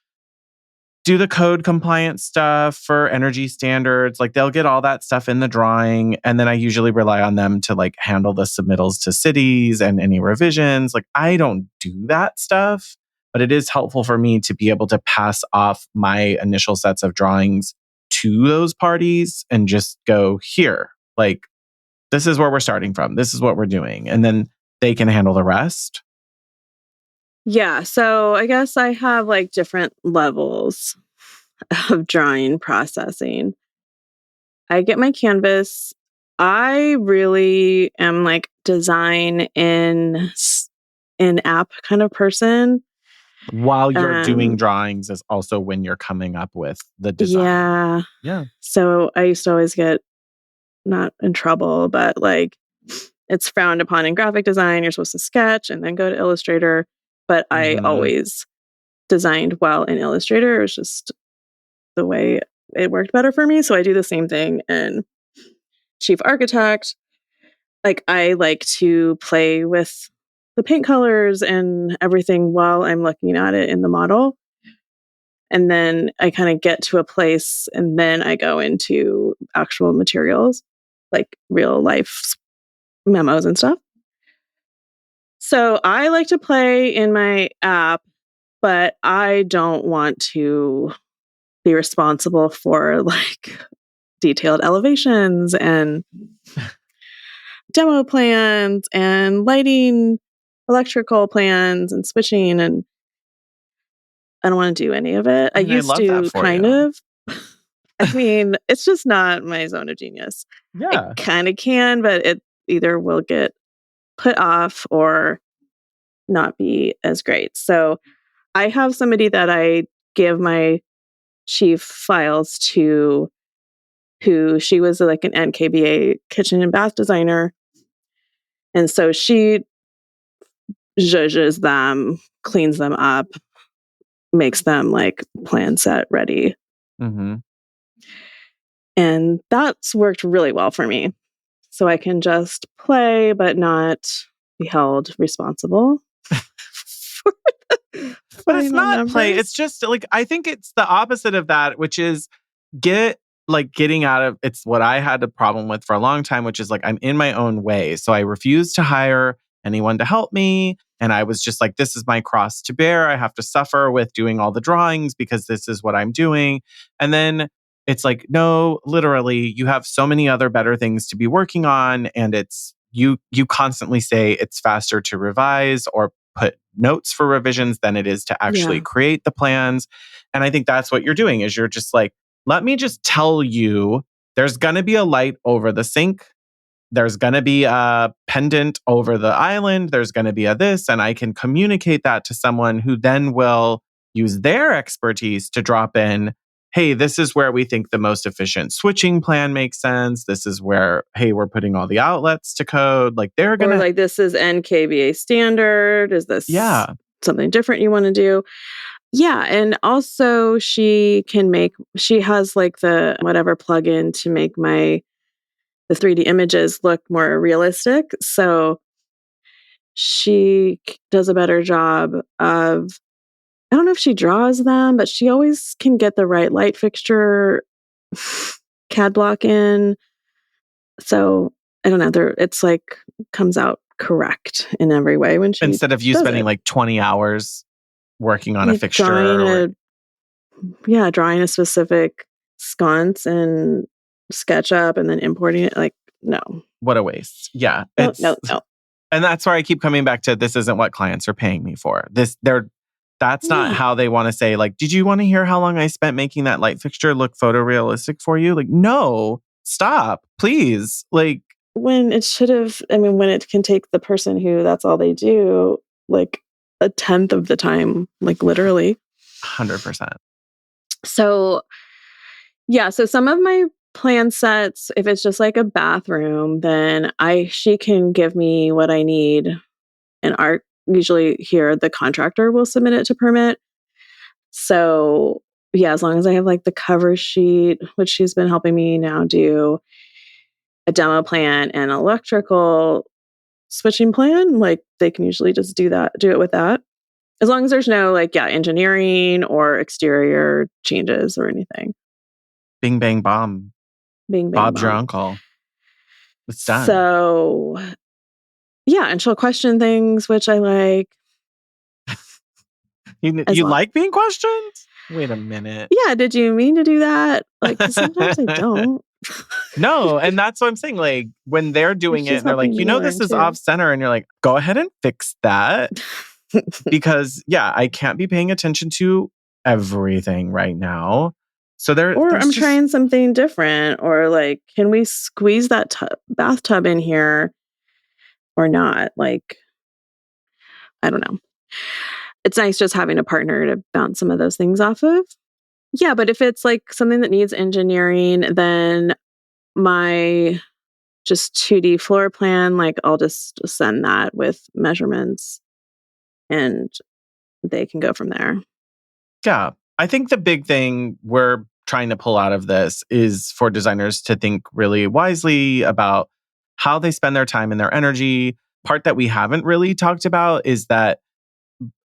code compliance stuff for energy standards. Like they'll get all that stuff in the drawing. And then I usually rely on them to like handle the submittals to cities and any revisions. Like I don't do that stuff, but it is helpful for me to be able to pass off my initial sets of drawings to those parties and just go here. Like this is where we're starting from. This is what we're doing. And then they can handle the rest. Yeah. So I guess I have like different levels of drawing processing. I get my canvas. I really am like design in app kind of person. While you're doing Um, drawings is also when you're coming up with the design. yeah. Yeah. So I used to always get not in trouble, but like it's frowned upon in graphic design. You're supposed to sketch and then go to Illustrator. But I Hmm. always designed well in Illustrator. It was just the way it worked better for me. So I do the same thing in Chief Architect. Like I like to play with the paint colors and everything while I'm looking at it in the model. And then I kind of get to a place and then I go into actual materials, like real life memos and stuff. So I like to play in my app, but I don't want to be responsible for like detailed elevations and demo plans and lighting, electrical plans and switching. And I don't want to do any of it. I I mean, I used love that to for kind you. of. I mean, it's just not my zone of genius. I Yeah. kind of can, but it either will get put off or not be as great. So I have somebody that I give my chief files to who she was like an NKBA kitchen and bath designer. And so she zhuzhes them, cleans them up, makes them like plan set ready. Hmm. And that's worked really well for me. So I can just play, but not be held responsible for the But it's final not play. It's numbers. just like, I think it's the opposite of that, which is getting out of it's what I had a problem with for a long time, which is like I'm in my own way. So I refused to hire anyone to help me. And I was just like, this is my cross to bear. I have to suffer with doing all the drawings because this is what I'm doing. And then it's like, no, literally, you have so many other better things to be working on. And it's you constantly say it's faster to revise or put notes for revisions than it is to actually Yeah. create the plans. And I think that's what you're doing is you're just like, let me just tell you there's going to be a light over the sink. There's going to be a pendant over the island. There's going to be a this. And I can communicate that to someone who then will use their expertise to drop in, hey, this is where we think the most efficient switching plan makes sense. This is where, hey, we're putting all the outlets to code. Like they're going Or to, like, this is NKVA standard. Is this yeah, something different you want to do? Yeah. And also she has like the whatever plugin to make the 3D images look more realistic. So she does a better job of, I don't know if she draws them, but she always can get the right light fixture CAD block in. So I don't know, it's like comes out correct in every way when she instead of you does spending it. like 20 hours working on a Like fixture. drawing a specific sconce in SketchUp and then importing it. Like, no. What a waste. Yeah. No, no, no. And that's where I keep coming back to, this isn't what clients are paying me for. That's not Yeah. how they want to say, like, did you want to hear how long I spent making that light fixture look photorealistic for you? Like, no, stop, please. Like, When it can take the person who that's all they do, like a tenth of the time, like literally. 100%. So, yeah. So some of my plan sets, if it's just like a bathroom, then she can give me what I need. And usually here, the contractor will submit it to permit. So yeah, as long as I have like the cover sheet, which she's been helping me now do, a demo plan and electrical switching plan, like they can usually just do it with that. As long as there's no like, engineering or exterior changes or anything. Bing, bang, bomb. Bing, bang, Bob's your bomb. uncle. It's done. So, yeah, and she'll question things, which I like. You like being questioned? Wait a minute. Yeah, did you mean to do that? Like, 'cause sometimes I don't. No, and that's what I'm saying. Like, when they're doing it She's and they're like, helping me this learn is too. off center. And you're like, go ahead and fix that. Because, yeah, I can't be paying attention to everything right now. So Or I'm trying something different, or like, can we squeeze that bathtub in here or not? Like, I don't know. It's nice just having a partner to bounce some of those things off of. Yeah, but if it's like something that needs engineering, then my just 2D floor plan, like I'll just send that with measurements and they can go from there. Yeah. I think the big thing we're trying to pull out of this is for designers to think really wisely about how they spend their time and their energy. Part that we haven't really talked about is that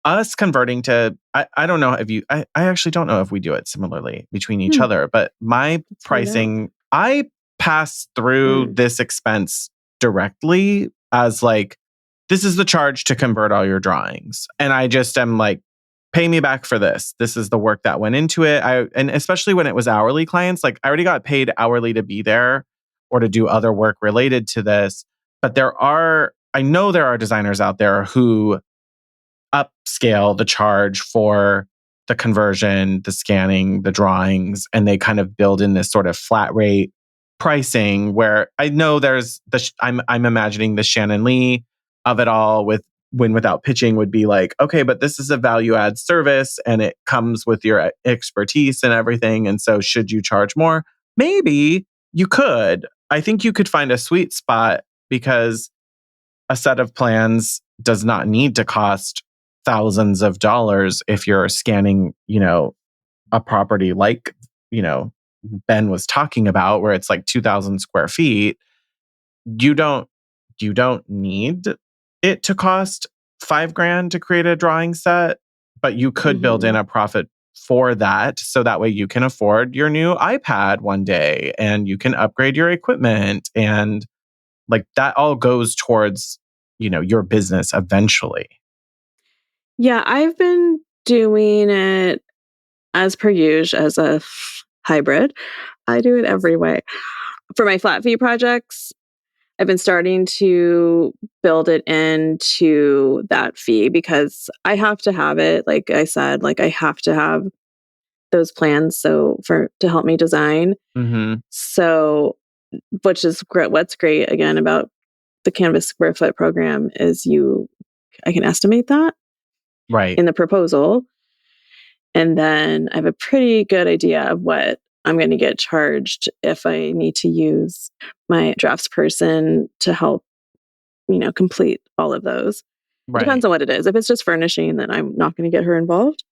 us converting to, I don't know if I actually don't know if we do it similarly between each other, but my Let's find out. pricing, I pass through this expense directly as like, this is the charge to convert all your drawings. And I just am like, pay me back for this. This is the work that went into it. And especially when it was hourly clients, like I already got paid hourly to be there or to do other work related to this. But I know there are designers out there who upscale the charge for the conversion, the scanning, the drawings, and they kind of build in this sort of flat rate pricing where I know there's I'm imagining the Shannon Lee of it all with Win Without Pitching would be like, okay, but this is a value add service and it comes with your expertise and everything. And so should you charge more? Maybe you could. I think you could find a sweet spot because a set of plans does not need to cost thousands of dollars if you're scanning, a property like, Ben was talking about where it's like 2,000 square feet. You don't need it to cost $5,000 to create a drawing set, but you could build in a profit for that. So that way you can afford your new iPad one day and you can upgrade your equipment and like that all goes towards, your business eventually. Yeah, I've been doing it as per usual as a hybrid. I do it every way. For my flat fee projects, I've been starting to build it into that fee because I have to have it. Like I said, like I have to have those plans to help me design. Mm-hmm. So, which is great. What's great again about the Canvas square foot program is I can estimate that Right. in the proposal. And then I have a pretty good idea of what I'm going to get charged if I need to use my drafts person to help, complete all of those. It Right. depends on what it is. If it's just furnishing, then I'm not going to get her involved.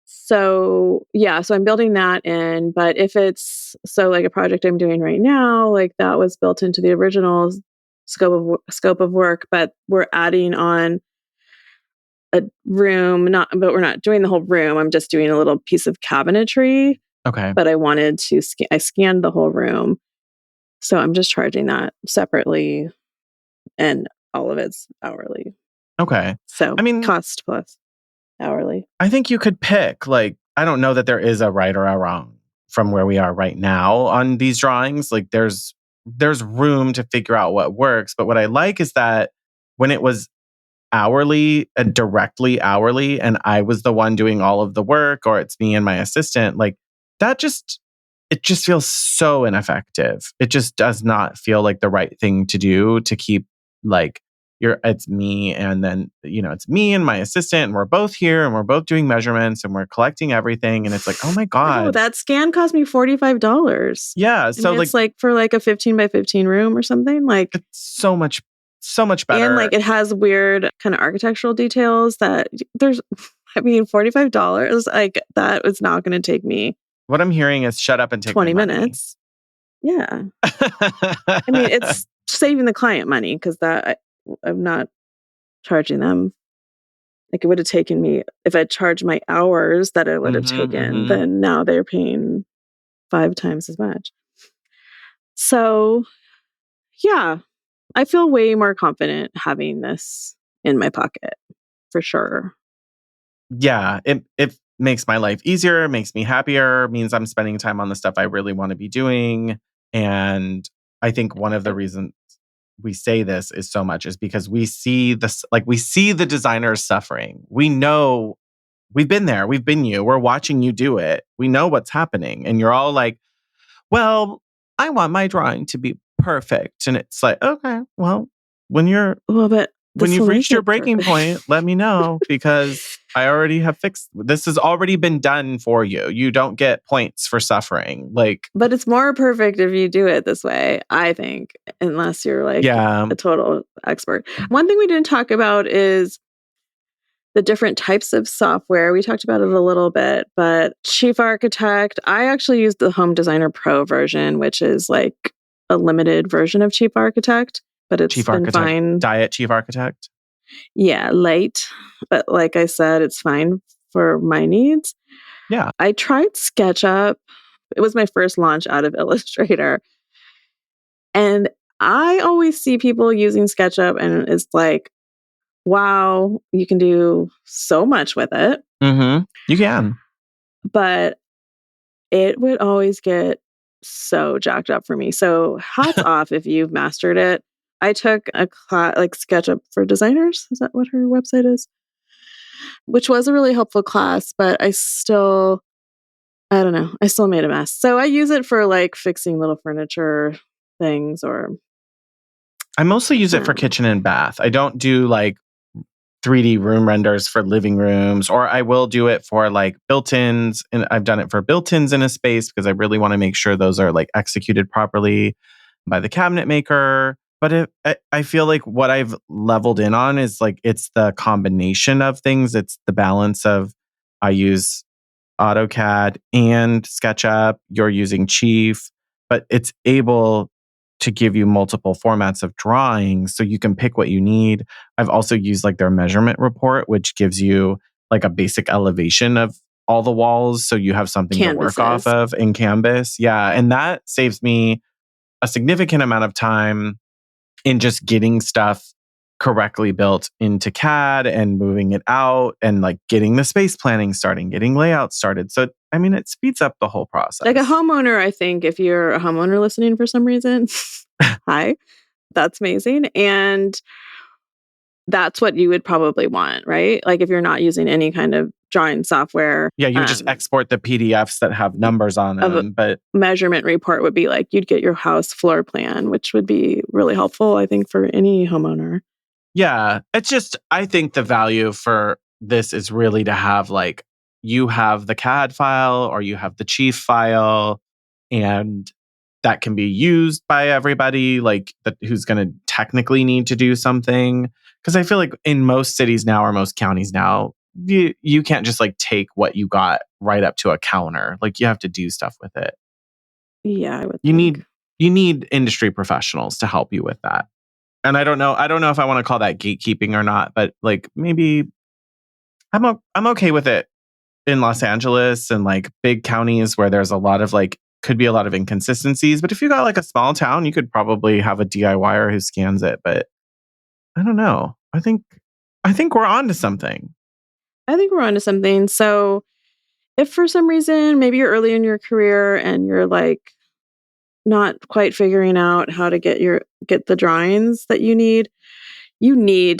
So yeah, so I'm building that in. But if it's like a project I'm doing right now, like that was built into the original scope of work, but we're adding on a room, but we're not doing the whole room. I'm just doing a little piece of cabinetry. Okay. But I wanted to I scanned the whole room. So I'm just charging that separately, and all of it's hourly. Okay. So I mean, cost plus hourly. I think you could pick, like, I don't know that there is a right or a wrong from where we are right now on these drawings. Like there's room to figure out what works. But what I like is that when it was hourly and directly hourly, and I was the one doing all of the work, or it's me and my assistant, like that it just feels so ineffective. It just does not feel like the right thing to do to keep like it's me and then it's me and my assistant and we're both here and we're both doing measurements and we're collecting everything and it's like, oh my No, God. that scan cost me $45. Yeah. So it's like for like a 15 by 15 room or something. Like it's so much better. And like it has weird kind of architectural details that $45, like that was not going to take me What I'm hearing is shut up and take 20 my money. minutes. Yeah. I mean, it's saving the client money because I'm not charging them. Like it would have taken me, if I charged my hours that it would have taken, then now they're paying 5 times as much. So yeah, I feel way more confident having this in my pocket for sure. Yeah, it makes my life easier, makes me happier, means I'm spending time on the stuff I really want to be doing. And I think one of the reasons we say this is so much is because we see this, like we see the designers suffering. We know we've been there, we've been you, we're watching you do it. We know what's happening. And you're all like, well, I want my drawing to be perfect. And it's like, okay, well, when but you've reached your breaking point, let me know because I already have fixed. This has already been done for you. You don't get points for suffering. But it's more perfect if you do it this way, I think, unless you're like a total expert. One thing we didn't talk about is the different types of software. We talked about it a little bit, but Chief Architect, I actually used the Home Designer Pro version, which is like a limited version of Chief Architect. But it's Chief been Architect, fine. Diet Chief Architect? Yeah, light. But like I said, it's fine for my needs. Yeah. I tried SketchUp. It was my first launch out of Illustrator. And I always see people using SketchUp and it's like, wow, you can do so much with it. Mm-hmm. You can. But it would always get so jacked up for me. So hats off if you've mastered it. I took a class like SketchUp for Designers. Is that what her website is? Which was a really helpful class, but I don't know. I still made a mess. So I use it for like fixing little furniture things I mostly use it for kitchen and bath. I don't do like 3D room renders for living rooms, or I will do it for like built-ins. And I've done it for built-ins in a space because I really want to make sure those are like executed properly by the cabinet maker. But I feel like what I've leveled in on is like, it's the combination of things. It's the balance of I use AutoCAD and SketchUp. You're using Chief, but it's able to give you multiple formats of drawings so you can pick what you need. I've also used like their measurement report, which gives you like a basic elevation of all the walls. So you have something to work off of in Canvas. Yeah. And that saves me a significant amount of time in just getting stuff correctly built into CAD and moving it out and like getting the space planning starting, getting layouts started. So, I mean, it speeds up the whole process. Like a homeowner, I think if you're a homeowner listening for some reason, hi, that's amazing. And that's what you would probably want, right? Like if you're not using any kind of drawing software. Yeah, you would just export the PDFs that have numbers on them. But measurement report would be like you'd get your house floor plan, which would be really helpful, I think, for any homeowner. Yeah, it's just, I think the value for this is really to have like, you have the CAD file or you have the chief file, and that can be used by everybody like who's going to technically need to do something. Because I feel like in most cities now or most counties now, you can't just like take what you got right up to a counter. Like you have to do stuff with it. Yeah, I would you think. you need industry professionals to help you with that. And I don't know if I want to call that gatekeeping or not, but like maybe I'm okay with it in Los Angeles and like big counties where there's a lot of like could be a lot of inconsistencies. But if you got like a small town, you could probably have a DIYer who scans it. But I don't know. I think we're on to something. I think we're on to something. So if for some reason maybe you're early in your career and you're like not quite figuring out how to get the drawings that you need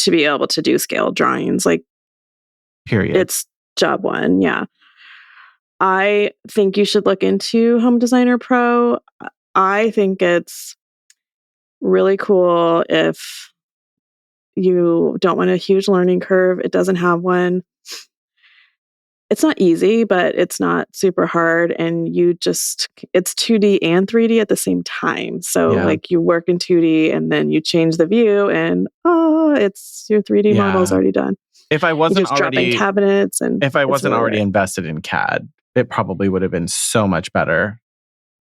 to be able to do scale drawings. Like, period. It's job one. Yeah. I think you should look into Home Designer Pro. I think it's really cool if you don't want a huge learning curve. It doesn't have one. It's not easy, but it's not super hard. And it's 2D and 3D at the same time. So like you work in 2D and then you change the view and it's your 3D model's already done. If I wasn't already dropping cabinets and if I wasn't already invested in CAD, it probably would have been so much better.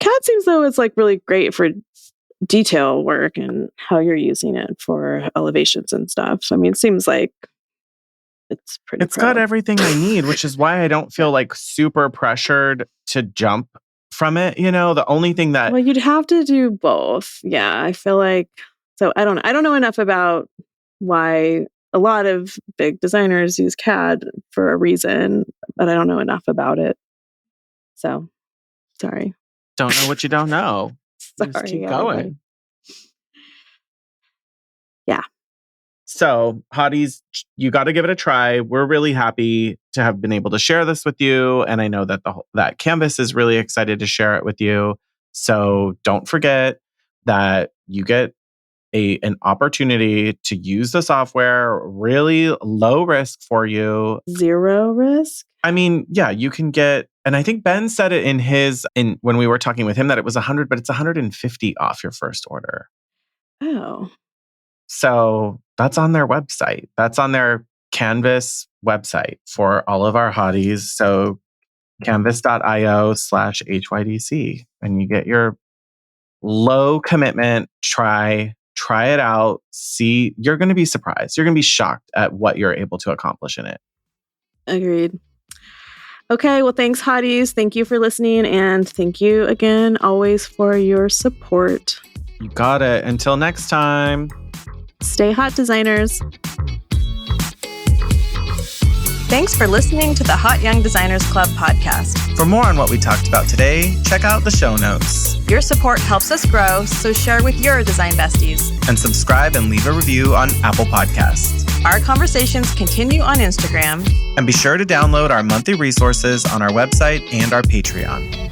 CAD seems though it's like really great for detail work and how you're using it for elevations and stuff. So I mean, it seems like it's pretty. It's got everything I need, which is why I don't feel like super pressured to jump from it. You know, the only thing that you'd have to do both. Yeah, I feel like so. I don't know enough about why a lot of big designers use CAD for a reason, but I don't know enough about it. So, sorry. Don't know what you don't know. Sorry, just keep going. Everybody. Yeah. So, hotties, you got to give it a try. We're really happy to have been able to share this with you, and I know that that Canvas is really excited to share it with you. So, don't forget that you get an opportunity to use the software, really low risk for you. 0 risk? I mean, yeah, you can get, and I think Ben said it in when we were talking with him that it was 100, but it's 150 off your first order. Oh. So that's on their website. That's on their Canvas website for all of our hotties. So canvas.io/HYDC. And you get your low commitment, try it out. See, you're going to be surprised. You're going to be shocked at what you're able to accomplish in it. Agreed. Okay, well, thanks, hotties. Thank you for listening. And thank you again, always, for your support. You got it. Until next time. Stay hot, designers. Thanks for listening to the Hot Young Designers Club podcast. For more on what we talked about today, check out the show notes. Your support helps us grow, so share with your design besties. And subscribe and leave a review on Apple Podcasts. Our conversations continue on Instagram. And be sure to download our monthly resources on our website and our Patreon.